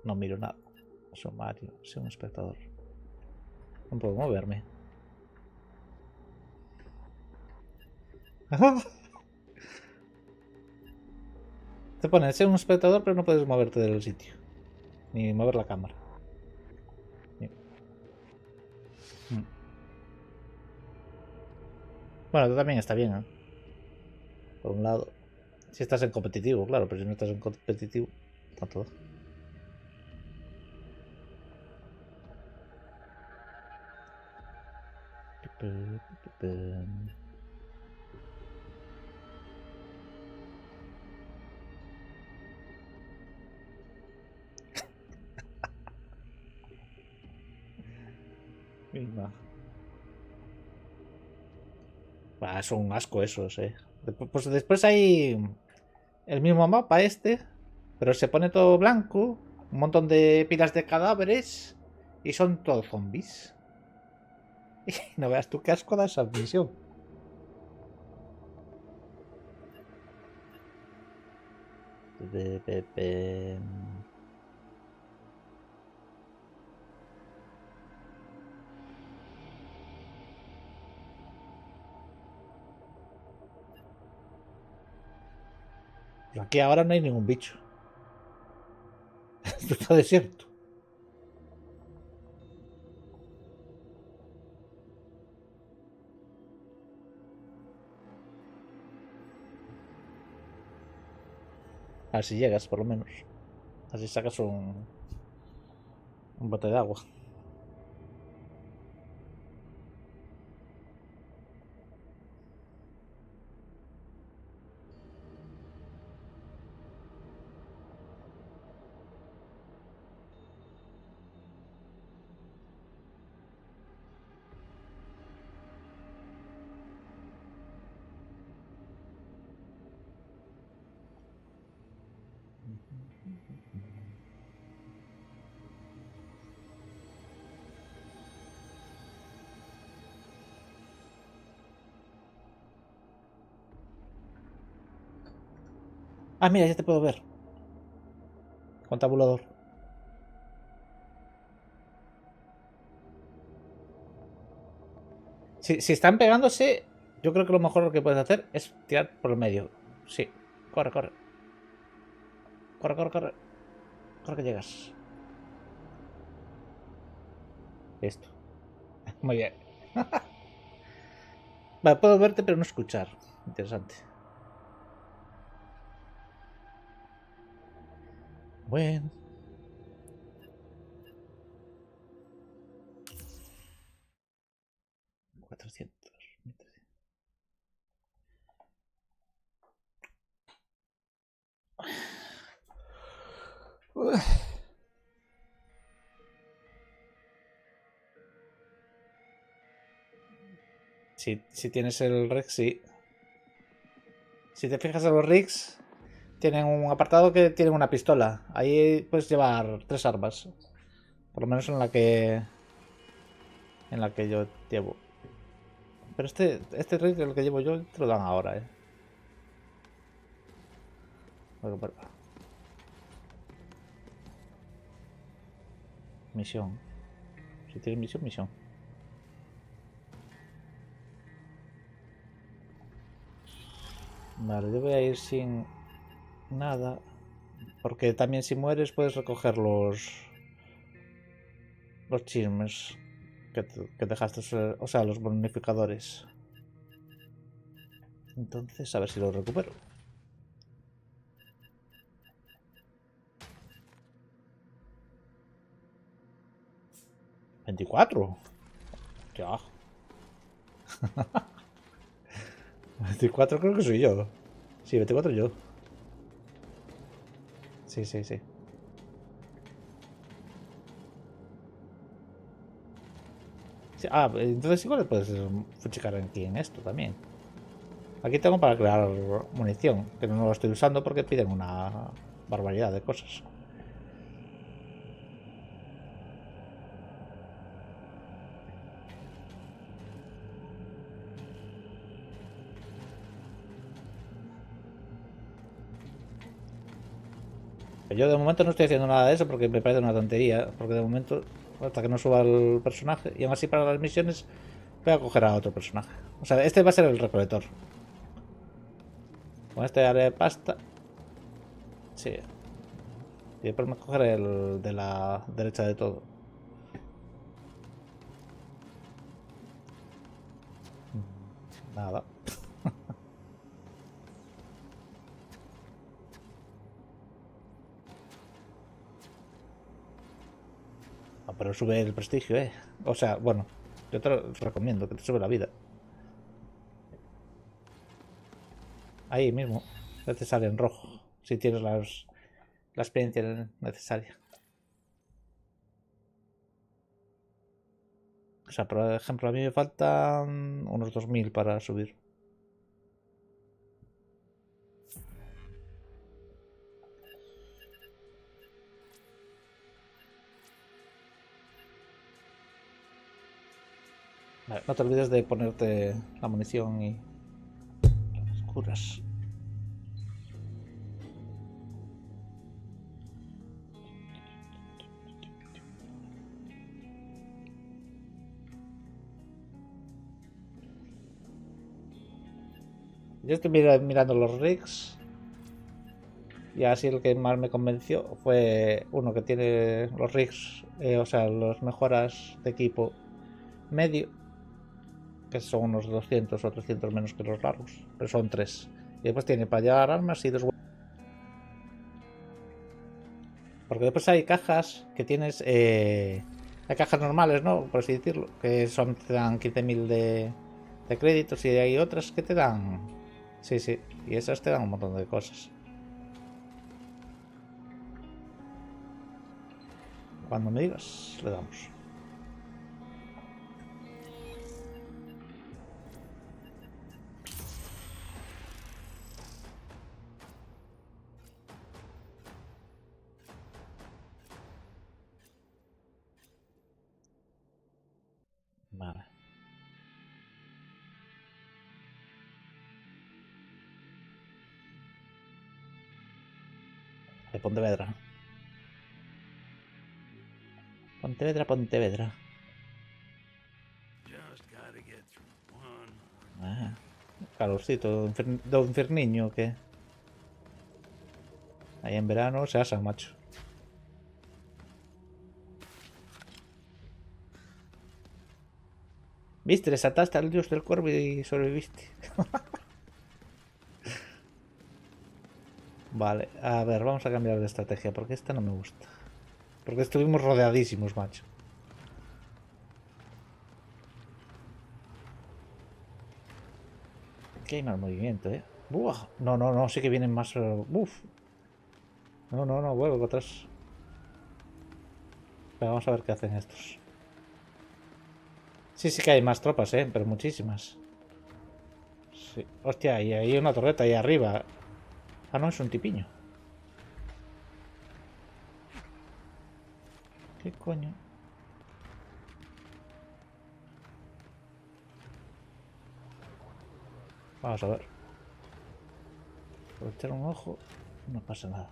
No miro nada. Sumario. Soy un espectador. No puedo moverme. Te pone ser un espectador, pero no puedes moverte del sitio. Ni mover la cámara. Mm. Bueno, tú también está bien, ¿eh? Por un lado. Si estás en competitivo, claro, pero si no estás en competitivo, está todo. Venga. Bah, son un asco esos, eh. Pues después hay el mismo mapa este, pero se pone todo blanco, un montón de pilas de cadáveres y son todos zombies. No veas tú qué asco da esa misión. Pues aquí ahora no hay ningún bicho. Esto está desierto. A ver si llegas, por lo menos. Así sacas un bote de agua. Ah, mira, ya te puedo ver. Con tabulador. Si están pegándose, Yo creo que lo mejor lo que puedes hacer es tirar por el medio. Sí. Corre, corre. Corre, corre, corre. Corre que llegas. Listo. Muy bien. Vale, puedo verte pero no escuchar. Interesante. Bueno. 400. Si tienes el Rex, sí. Si te fijas en los rigs, tienen un apartado que tiene una pistola. Ahí puedes llevar 3 armas. Por lo menos en la que yo llevo. Pero este rig, el que llevo yo, te lo dan ahora, Misión. Si tienes misión, misión. Vale, yo voy a ir sin nada. Porque también si mueres puedes recoger los chismes que dejaste, o sea, los bonificadores. Entonces, a ver si lo recupero. 24. Ya. 24 creo que soy yo. Sí, 24 yo. Sí, sí, sí. Sí, entonces igual puedes fuchicar aquí en esto también. Aquí tengo para crear munición, pero no lo estoy usando porque piden una barbaridad de cosas. Pero yo de momento no estoy haciendo nada de eso porque me parece una tontería. Porque de momento, hasta que no suba el personaje, y aún así para las misiones, voy a coger a otro personaje. O sea, este va a ser el recolector. Con este haré pasta. Sí. Y después me cogeré el de la derecha de todo. Nada. Ah, pero sube el prestigio, eh. O sea, bueno, yo te lo recomiendo, que te sube la vida. Ahí mismo, ya te sale en rojo. Si tienes la experiencia necesaria. O sea, por ejemplo, a mí me faltan unos 2000 para subir. Vale, no te olvides de ponerte la munición y las curas. Yo estoy mirando los rigs. Y así el que más me convenció fue uno que tiene los rigs, o sea, las mejoras de equipo medio, que son unos 200 o 300 menos que los largos, pero son 3. Y después tiene para llevar armas y 2. Porque después hay cajas que tienes, hay cajas normales, ¿no? Por así decirlo, que son, te dan 15.000 de créditos y hay otras que te dan... Sí, sí, y esas te dan un montón de cosas. Cuando me digas, le damos. Vale. De Pontevedra. Pontevedra, Pontevedra. Just gotta get through one. Ah. calorcito do inferniño que ahí en verano se asan, macho. Viste, le saltaste al dios del cuervo y sobreviviste. Vale, a ver, vamos a cambiar de estrategia porque esta no me gusta. Porque estuvimos rodeadísimos, macho. Aquí hay más movimiento, ¿eh? Buah. No, no, no, sí que vienen más... Uf. No, no, no, vuelvo para atrás. Pero vamos a ver qué hacen estos. Sí, sí que hay más tropas, ¿eh? Pero muchísimas. Sí. Hostia, y hay una torreta ahí arriba. Ah, no, es un tipiño. ¿Qué coño? Vamos a ver. Por echar un ojo, no pasa nada.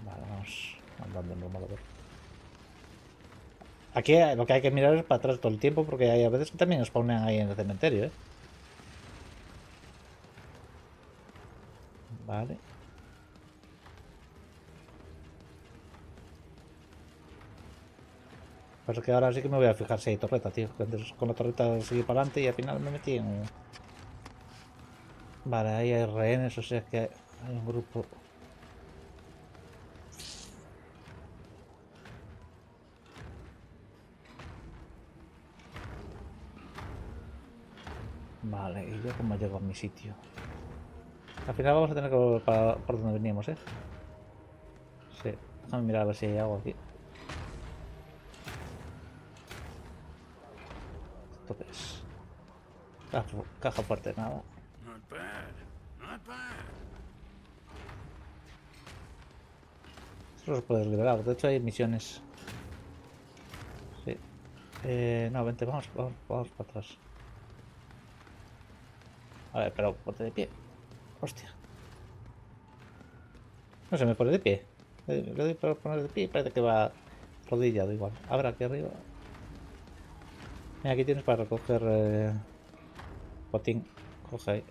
Vale, vamos andando normal a ver. Aquí lo que hay que mirar es para atrás todo el tiempo porque hay a veces que también spawnean ahí en el cementerio, ¿eh? Vale. Pasa que ahora sí que me voy a fijar si hay torreta, tío. Que antes con la torreta seguí para adelante y al final me metí en... Vale, ahí hay rehenes, o sea que hay un grupo... Vale, y yo cómo llego a mi sitio. Al final vamos a tener que volver por donde veníamos, ¿eh? Sí. Déjame mirar a ver si hay agua aquí. ¿Esto qué es? Caja fuerte, nada. Not bad. Not bad. Esto los puedes liberar. De hecho hay misiones. Sí. No, vente, vamos para atrás. A ver, pero ponte de pie. Hostia. No se me pone de pie. Le doy para poner de pie y parece que va rodillado igual. Ahora aquí arriba. Mira, aquí tienes para recoger botín. Coge ahí.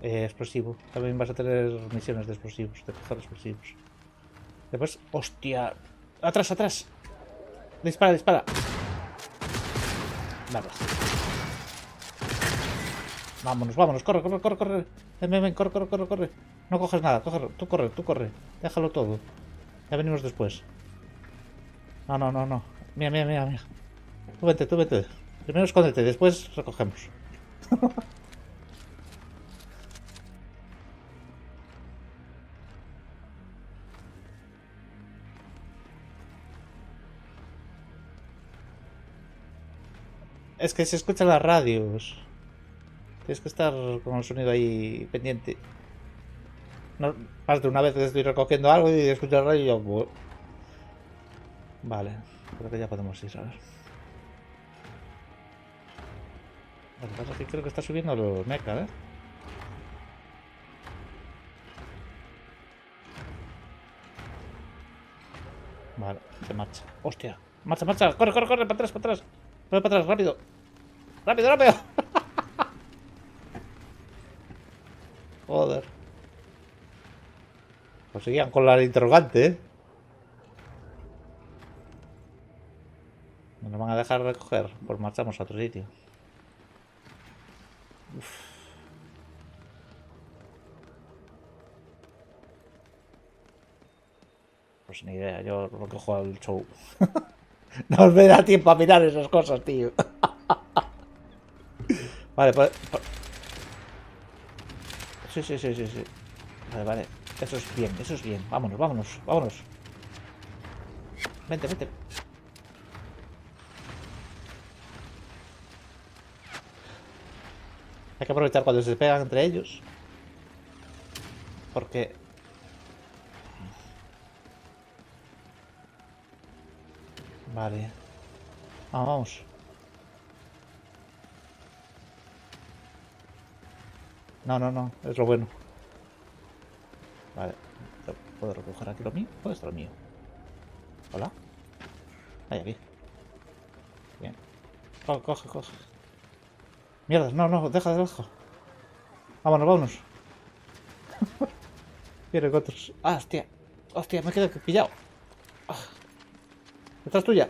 Explosivo. También vas a tener misiones de explosivos, de coger explosivos. Después, hostia. Atrás, atrás. Dispara, dispara. Vale. Vámonos, vámonos. Corre, corre, corre, corre. Ven, ven, corre, corre, corre, corre. No coges nada, coge, tú corre, tú corre. Déjalo todo. Ya venimos después. No, no, no, no. Mira, mira, mira, mira. Tú vete, tú vete. Primero escóndete, después recogemos. Es que se escuchan las radios. Tienes que estar con el sonido ahí pendiente. No, más de una vez estoy recogiendo algo y escucho el radio y yo... Vale, creo que ya podemos ir, a ver. Lo que pasa es que creo que está subiendo los mecha, ¿eh? Vale, se marcha. ¡Hostia! ¡Marcha, marcha! ¡Corre, corre, corre! ¡Para atrás, para atrás! ¡Corre para atrás! ¡Rápido! ¡Rápido, rápido! Joder. Pues seguían con la interrogante, ¿eh? Nos van a dejar recoger. Pues marchamos a otro sitio. Uf. Pues ni idea, yo lo que juego al show. No me da tiempo a mirar esas cosas, tío. Vale, pues... Sí, sí, sí, sí, sí. Vale, vale. Eso es bien, eso es bien. Vámonos, vámonos, vámonos. Vente, vente. Hay que aprovechar cuando se pegan entre ellos. Porque... Vale. Vamos, vamos. No, no, no. Es lo bueno. Vale. ¿Puedo recoger aquí lo mío? ¿Dónde está lo mío? ¿Hola? Hay aquí. Bien. Coge, coge, coge. Mierda, no, no, deja, deja. Vámonos, vámonos. Viene con otros. Ah, hostia. Hostia, me he quedado pillado. Ah, detrás tuya.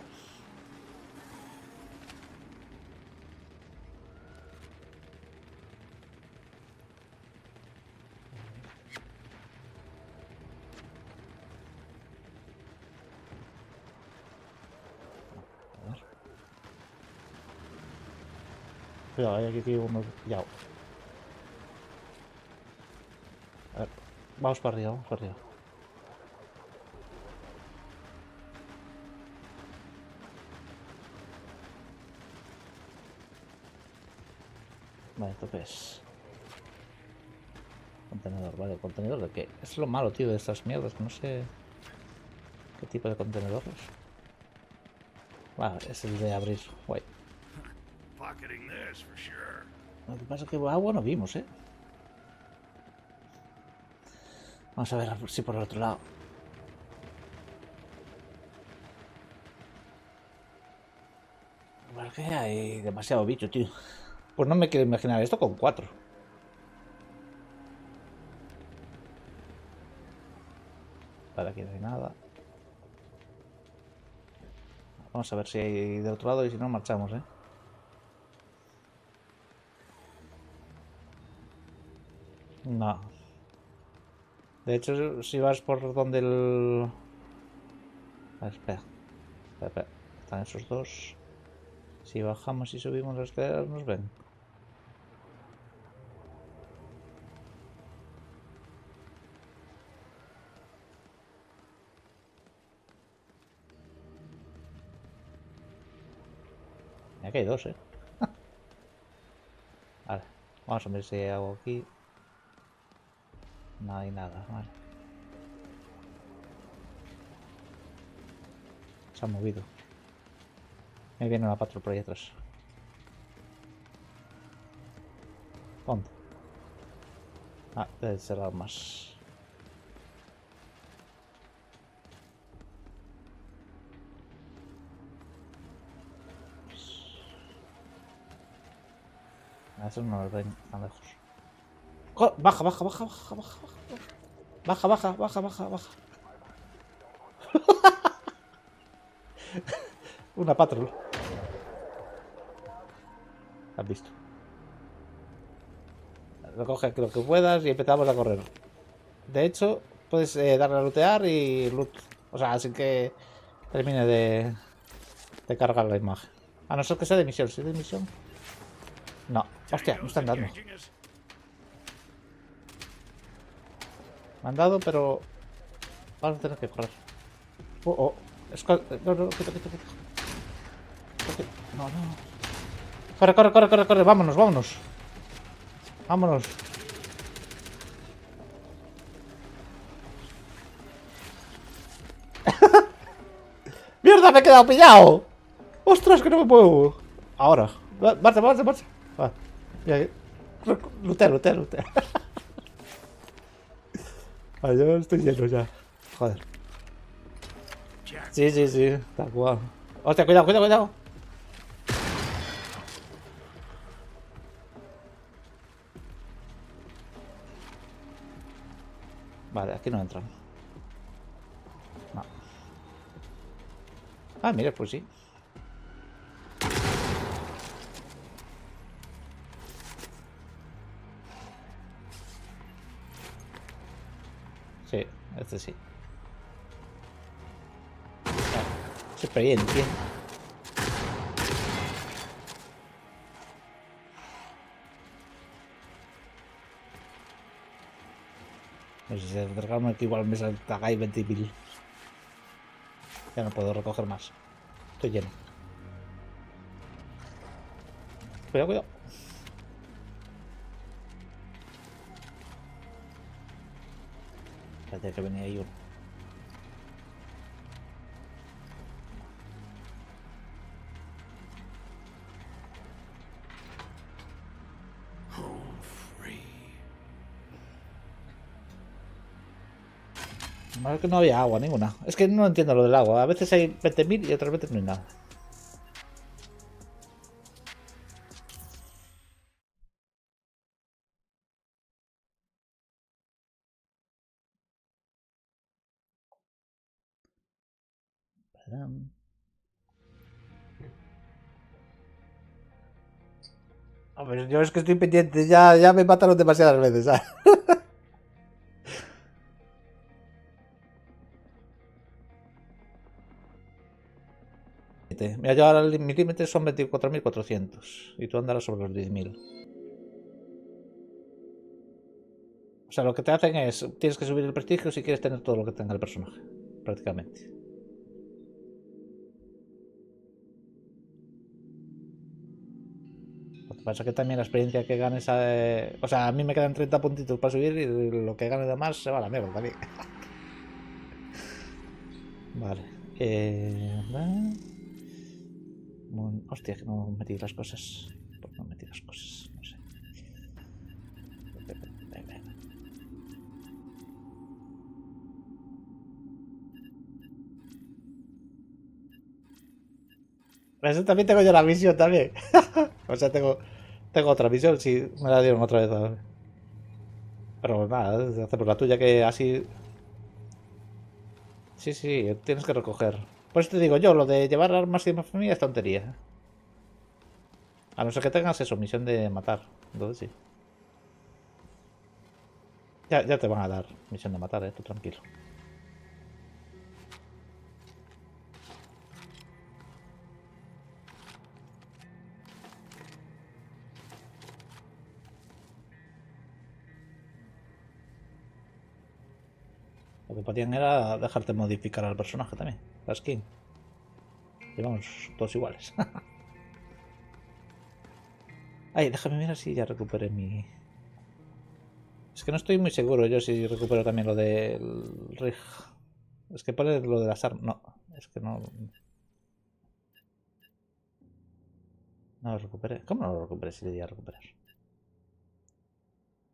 A ver. Cuidado, hay aquí uno pillado. A ver. Vamos para arriba, vamos para arriba. Vale, entonces. Contenedor, vale, ¿contenedor de qué? Es lo malo, tío, de estas mierdas, que no sé qué tipo de contenedor es. Vale, es el de abrir. Guay. Pocketing this for sure. Lo que pasa es que agua no vimos, ¿eh? Vamos a ver si por el otro lado. ¿Por qué hay demasiado bicho, tío? Pues no me quiero imaginar esto con 4. Vale, aquí no hay nada. Vamos a ver si hay del otro lado y si no marchamos, ¿eh? No. De hecho, si vas por donde el... A ver, espera. Espera, espera. Están esos dos. Si bajamos y subimos las escaleras nos ven. Mira que hay dos, ¿eh? Vale. Vamos a ver si hay algo aquí. No hay nada, vale. Se ha movido. Me viene una patrulla por ahí atrás. ¿Dónde? Ah, debe ser armas. A esos no los ven tan lejos. Baja, baja, baja, baja, baja, baja. Baja, baja, baja, baja, baja. Una patrulla. ¿Has visto? Recoge lo que puedas y empezamos a correr. De hecho, puedes darle a lootear y loot. O sea, así que termine de cargar la imagen. A no ser que sea de misión. ¿Sí de misión? No. Hostia, me están dando. Engaging us. Me han dado, pero vamos a tener que correr. Oh, oh. No, no, quita, quita, quita. No, no. Corre, corre, corre, corre, corre. Vámonos, vámonos. Vámonos. ¡Mierda, me he quedado pillado! ¡Ostras, que no me puedo! Ahora. Marcha, marcha, marcha. Va. Ya, lutea, lutea, lutea. Vale, yo estoy lleno ya. Joder. Jack, Sí, sí, sí. Tal cual. Hostia, cuidado, cuidado, cuidado. Vale, aquí no entran. No. Ah, mira, pues sí. Sí, este sí. Siempre hay entiendo. No sé si acercarme que igual me salta ahí 20.000. Ya no puedo recoger más. Estoy lleno. Cuidado, cuidado. Parece que venía ahí uno. home free. Es que no había agua ninguna. Es que no entiendo lo del agua. A veces hay 20.000 y otras veces no hay nada. A ver, yo es que estoy pendiente. Ya me mataron demasiadas veces, ¿sabes? Mira, yo ahora mi límite son 24.400 y tú andarás sobre los 10.000. O sea, lo que te hacen es, tienes que subir el prestigio si quieres tener todo lo que tenga el personaje, prácticamente. Lo que pasa es que también la experiencia que ganes, o sea, a mí me quedan 30 puntitos para subir y lo que gane de más se va a la mierda también. Vale. Hostia, que no metí las cosas. ¿Por qué no metí las cosas? No sé. Eso también tengo yo la misión también. O sea, tengo otra misión, si me la dieron otra vez. Pero nada, hacemos la tuya que así. Sí, sí, tienes que recoger. Pues te digo yo, lo de llevar armas y familia es tontería. A no ser que tengas eso, misión de matar. Entonces sí. Ya te van a dar misión de matar, tú tranquilo. Lo que podían era dejarte modificar al personaje también, la skin. Llevamos todos iguales. Ay, déjame mirar si ya recuperé mi... Es que no estoy muy seguro yo si recupero también lo del rig. Es que pone lo de las armas. No, es que no... No lo recuperé. ¿Cómo no lo recuperé si le di a recuperar?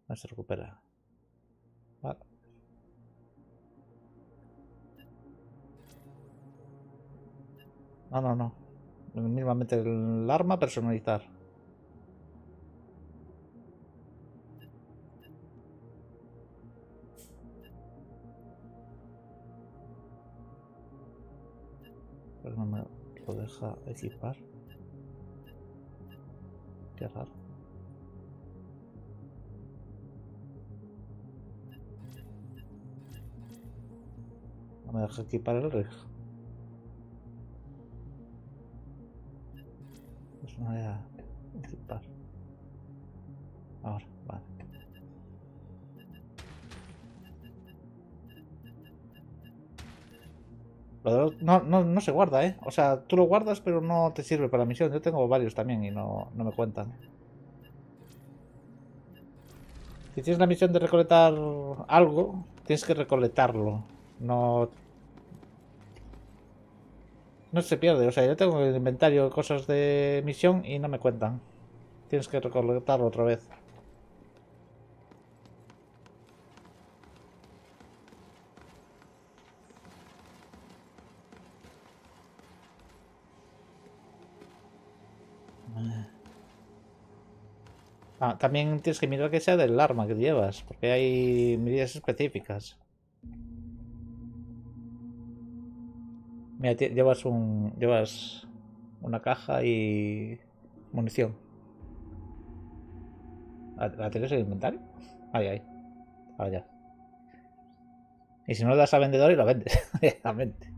No se recupera. Vale. No, no, no. Mismamente el arma personalizar. Pero no me lo deja equipar. Qué raro. No me deja equipar el rig. Pues no voy a equipar. Ahora, vale. No se guarda, ¿eh? O sea, tú lo guardas pero no te sirve para la misión. Yo tengo varios también y no me cuentan. Si tienes la misión de recolectar algo, tienes que recolectarlo. No, no se pierde. O sea, yo tengo en el inventario cosas de misión y no me cuentan. Tienes que recolectarlo otra vez. Ah, también tienes que mirar que sea del arma que llevas, porque hay medidas específicas. Mira, llevas una caja y munición. ¿La tienes en el inventario? Ahí, ahí. Ahora ya. Y si no lo das a vendedor y lo vendes directamente.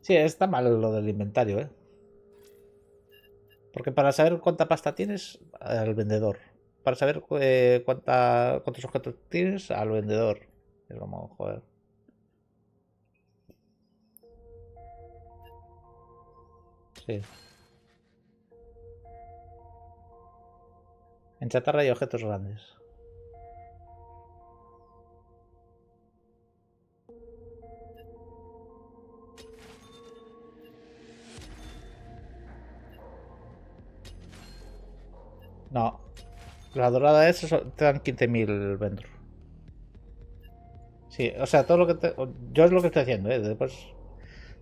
Sí, está mal lo del inventario, ¿eh? Porque para saber cuánta pasta tienes, al vendedor. Para saber cuántos objetos tienes, al vendedor. Es como, joder. Sí. En chatarra hay objetos grandes. No. La dorada es, te dan 15.000 Vendur. Sí, o sea, todo lo que te... Yo es lo que estoy haciendo, ¿eh? Después...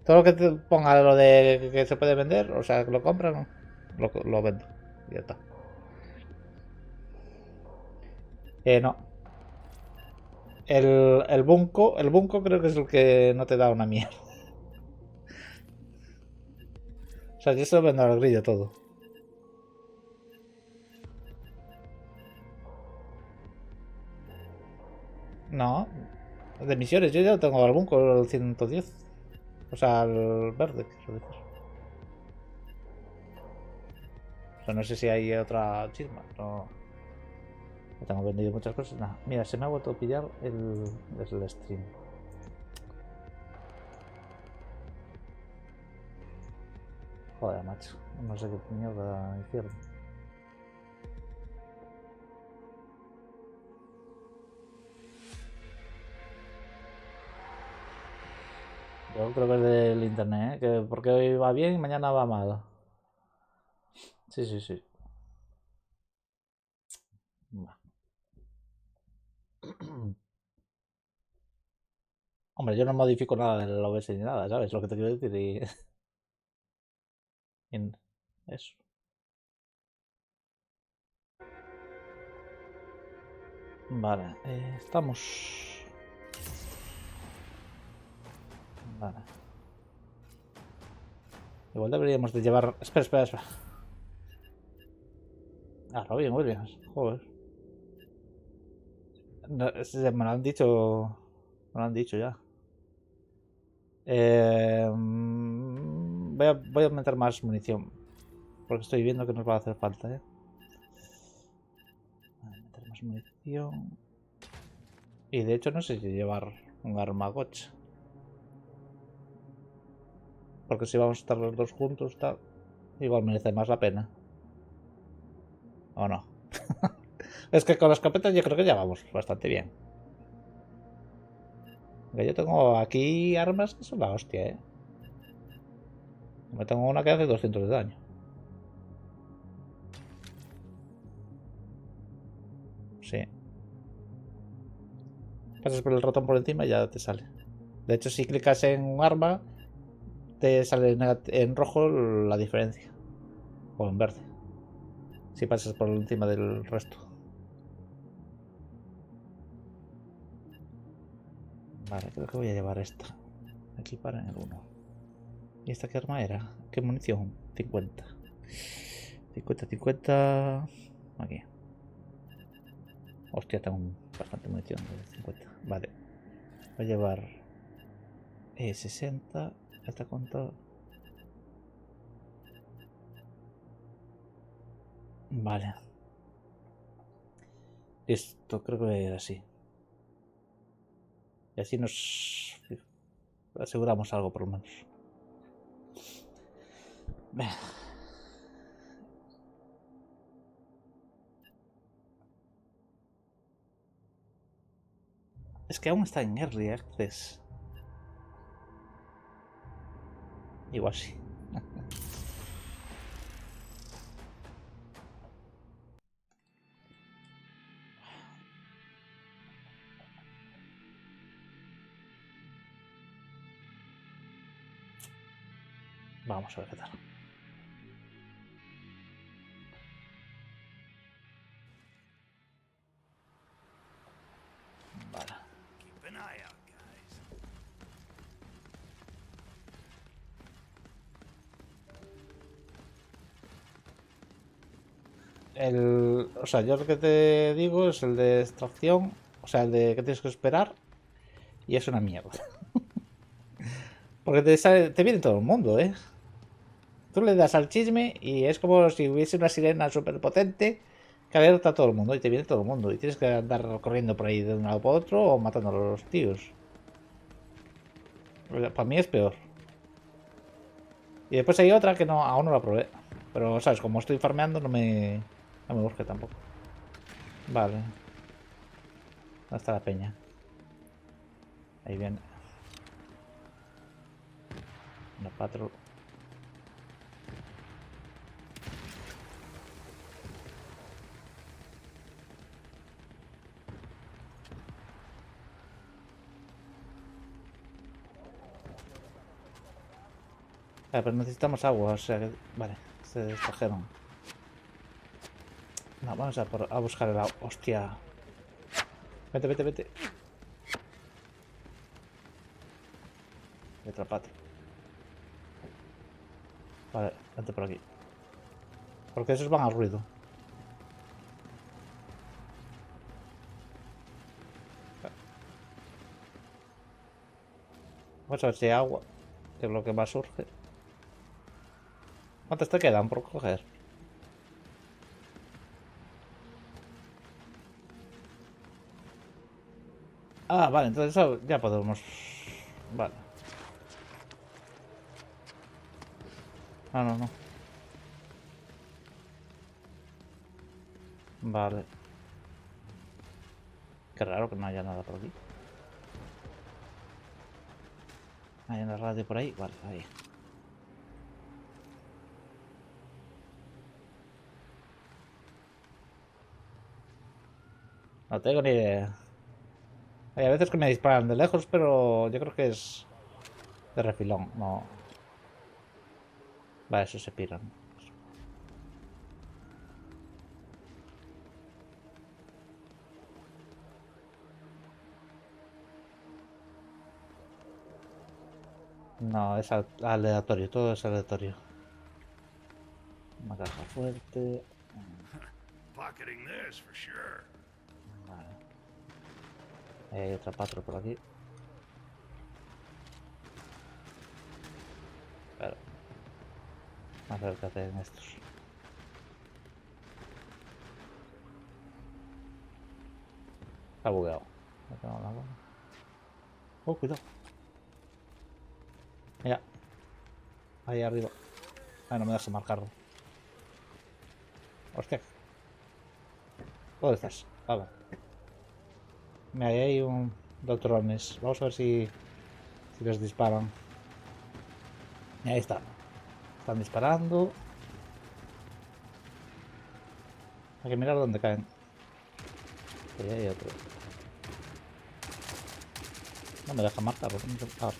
Todo lo que te ponga lo de que se puede vender, o sea, que lo compran, lo vendo. Y ya está. No. El bunco creo que es el que no te da una mierda. O sea, yo se lo vendo al grillo todo. No. De misiones, yo ya tengo al bunco, el 110. O sea, el verde, quiero decir. O sea, no sé si hay otra chisma. No. Ya tengo vendido muchas cosas. Nah. Mira, se me ha vuelto a pillar el stream. Joder, macho. No sé qué mierda hicieron. Yo creo que es del internet, ¿eh? Que porque hoy va bien y mañana va mal. Sí, sí, sí. Hombre, yo no modifico nada del OBS ni nada, ¿sabes? Lo que te quiero decir. Y eso. Vale, estamos. Vale. Igual deberíamos de llevar... Espera, espera, espera. Ah, Robin Williams. Joder. No, me lo han dicho... Me lo han dicho ya. Voy a meter más munición. Porque estoy viendo que nos va a hacer falta, ¿eh? Voy a meter más munición. Y de hecho no sé si llevar un arma gocha. Porque si vamos a estar los dos juntos, tal, igual merece más la pena. ¿O no? Es que con las escopetas yo creo que ya vamos bastante bien. Yo tengo aquí armas que son la hostia, ¿eh? Me tengo una que hace 200 de daño. Sí. Pasas por el ratón por encima y ya te sale. De hecho, si clicas en un arma, te sale en rojo la diferencia. O en verde. Si pasas por encima del resto. Vale, creo que voy a llevar esta. Aquí para en el 1. ¿Y esta qué arma era? ¿Qué munición? 50. 50, 50. Aquí. Hostia, tengo bastante munición de 50. Vale. Voy a llevar 60. ¿Hasta cuánto? Vale. Esto creo que era así. Y así nos aseguramos algo por lo menos. Es que aún está en Early Access. Igual sí. Vamos a ver qué tal. Vale. Keep an eye out, guys. O sea, yo lo que te digo es el de extracción. O sea, el de que tienes que esperar. Y es una mierda. Porque te viene todo el mundo, ¿eh? Tú le das al chisme y es como si hubiese una sirena súper potente que alerta a todo el mundo y te viene todo el mundo. Y tienes que andar corriendo por ahí de un lado para otro o matando a los tíos. Para mí es peor. Y después hay otra que no, aún no la probé. Pero, ¿sabes? Como estoy farmeando, no me busque tampoco. Vale. ¿Dónde está la peña? Ahí viene. Una patrol. Pero necesitamos agua, o sea que... Vale, se distrajeron. No, vamos a buscar el agua. Hostia. Vete, vete, vete. Atrapate. Vale, vente por aquí. Porque esos van al ruido. Vamos a ver si hay agua. Que es lo que más surge. ¿Cuántos te quedan por coger? Ah, vale, entonces eso ya podemos... Vale. Ah, no, no. Vale. Qué raro que no haya nada por aquí. Hay una radio por ahí. Vale, ahí. No tengo ni idea. Hay a veces que me disparan de lejos, pero yo creo que es de refilón. No. Vale, eso se piran. No, es aleatorio, todo es aleatorio. Una caja fuerte. Pocketing this for sure. Vale. Hay otra patro por aquí. Pero... Vamos a ver qué hacen estos. Está bugueado. No tengo nada. Oh, cuidado. Mira. Ahí arriba. Ah, no me dejes marcarlo. Hostia. ¿Dónde estás? Ah, vale. Mira, ahí hay dos drones. Vamos a ver si les disparan. Y ahí está. Están disparando. Hay que mirar dónde caen. Ahí hay otro. No me deja marcarlo. Ah.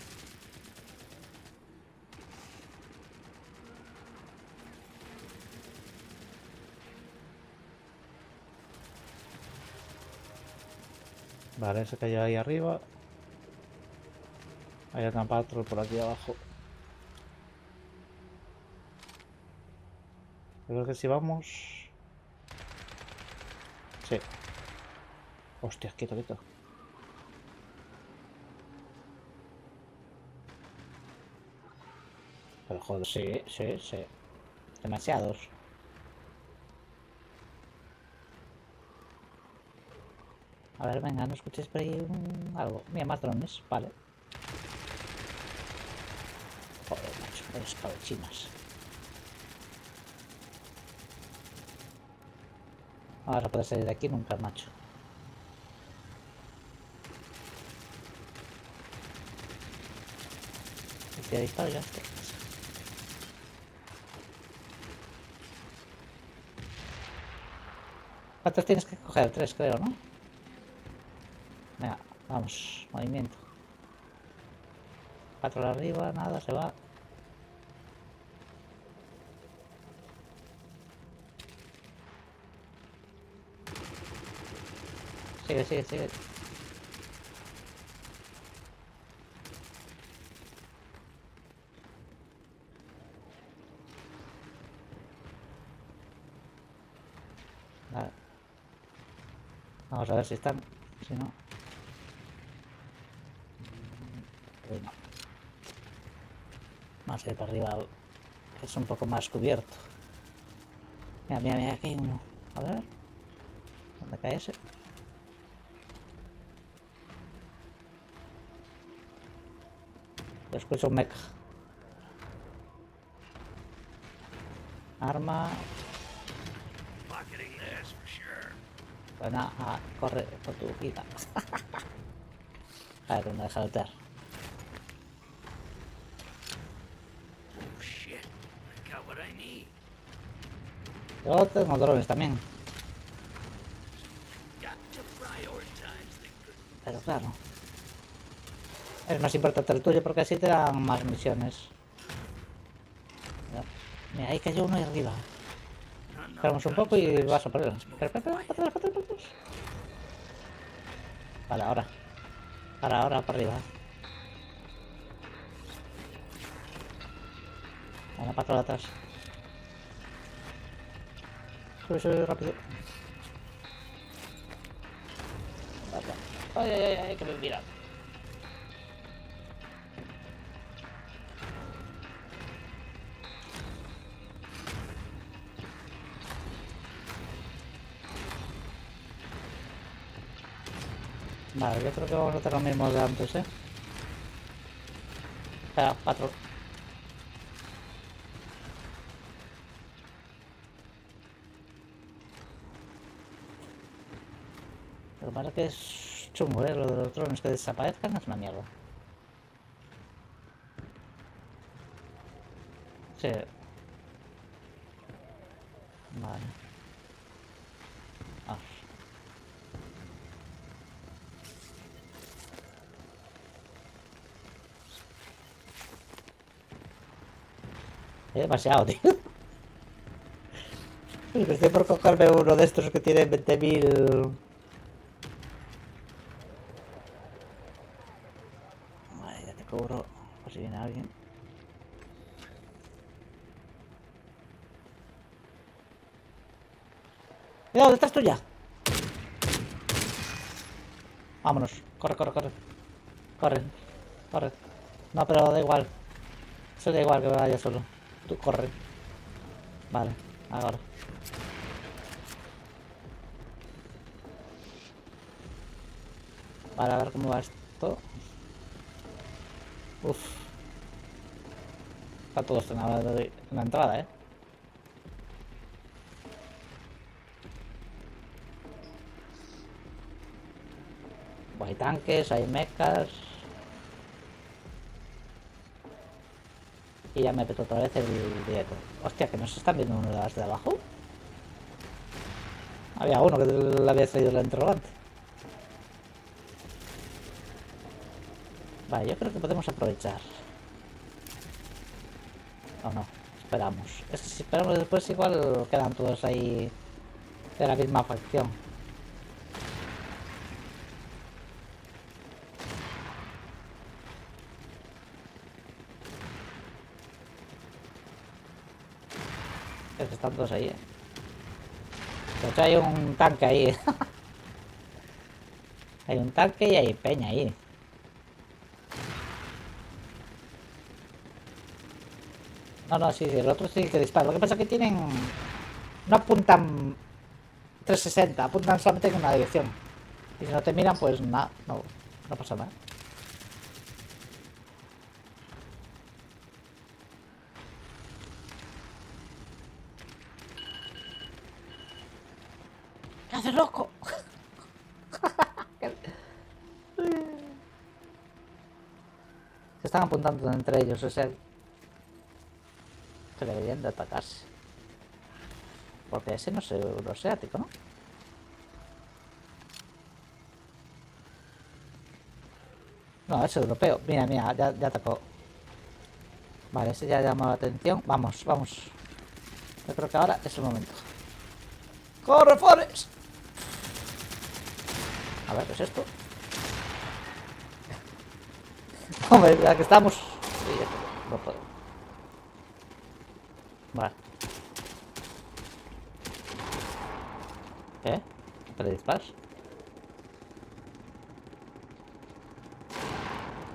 Vale, ese cayó ahí arriba. Hay una patrol por aquí abajo. Yo creo que si vamos... Sí. Hostia, quieto, quieto. Pero joder, sí, sí, sí. Demasiados. A ver, venga, no escuches por ahí algo. Mira, más drones, vale. Joder, macho, los cabechinas. No vas a poder salir de aquí nunca, macho. Te disparo ya. ¿Cuántos tienes que coger? 3, creo, ¿no? Venga, vamos, movimiento. 4 arriba, nada, se va. Sigue, sigue, sigue. Vale. Vamos a ver si están. Si no. No. Vamos a ir para arriba. Es un poco más cubierto. Mira, mira, mira, aquí hay uno. A ver. ¿Dónde cae ese? Escucho un mech. Arma. Pocketing this for sure. Bueno, corre por tu vida. A ver, que me deja saltar. Oh shit. I got what I need. Yo tengo drones también. Got to prioritize the good. Pero claro. Es más importante el tuyo porque así te dan más misiones. Mira, ahí cayó uno ahí arriba. Esperamos un poco y vas a por él. Espera, espera, espera, para atrás. Vale, ahora. Ahora, para arriba. Ahora para atrás. Sube, sube, rápido. Vale. Ay, ay, ay, ay, que me mira. Vale, yo creo que vamos a hacer lo mismo de antes, Espera, patrón. Lo malo que es chungo, lo de los drones que desaparezcan es una mierda. Sí. Vale. Ah. Es demasiado, tío. Estoy por cogerme uno de estos que tiene 20.000. Vale, ya te cobro. Por si viene alguien. Cuidado, detrás tuya. Vámonos. Corre, corre, corre. Corre, corre. No, pero da igual. Eso da igual que me vaya solo. Tú corre. Vale, ahora. Vale, a ver cómo va esto. Uf. Está todo esto en la entrada, Hay tanques, hay mechas. Y ya me petó otra vez el directo. Hostia, que nos están viendo uno de las de abajo. Había uno que le había traído la interrogante. Vale, yo creo que podemos aprovechar. O no, esperamos. Es que si esperamos después igual quedan todos ahí de la misma facción. Es que están todos ahí, De hecho hay un tanque ahí. Hay un tanque y hay peña ahí. No, no, sí, el otro sí que dispara. Lo que pasa es que tienen... No apuntan 360, apuntan solamente en una dirección. Y si no te miran, pues nada, no pasa nada. ¿Qué haces, loco? Se están apuntando entre ellos, o sea... Que deberían de atacarse. Porque ese no es euroasiático, ¿no? No, es europeo. Mira, mira, ya atacó. Vale, ese ya llamó la atención. Vamos, vamos. Yo creo que ahora es el momento. ¡Corre, Forrest! A ver, ¿qué es esto? Hombre, ya que estamos... No puedo. Vale. ¿Qué? ¿Qué le disparas?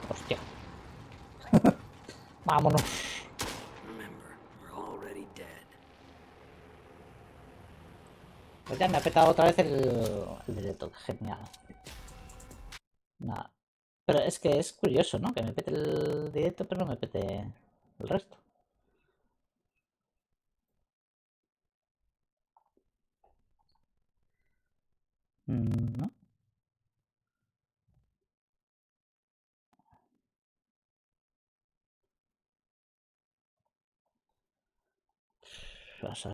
Hostia. Vámonos. Remember, we're already dead. Pues ya me ha petado otra vez el directo. Genial. Nada. Pero es que es curioso, ¿no? Que me pete el directo, pero no me pete el resto. ¿No? Vas a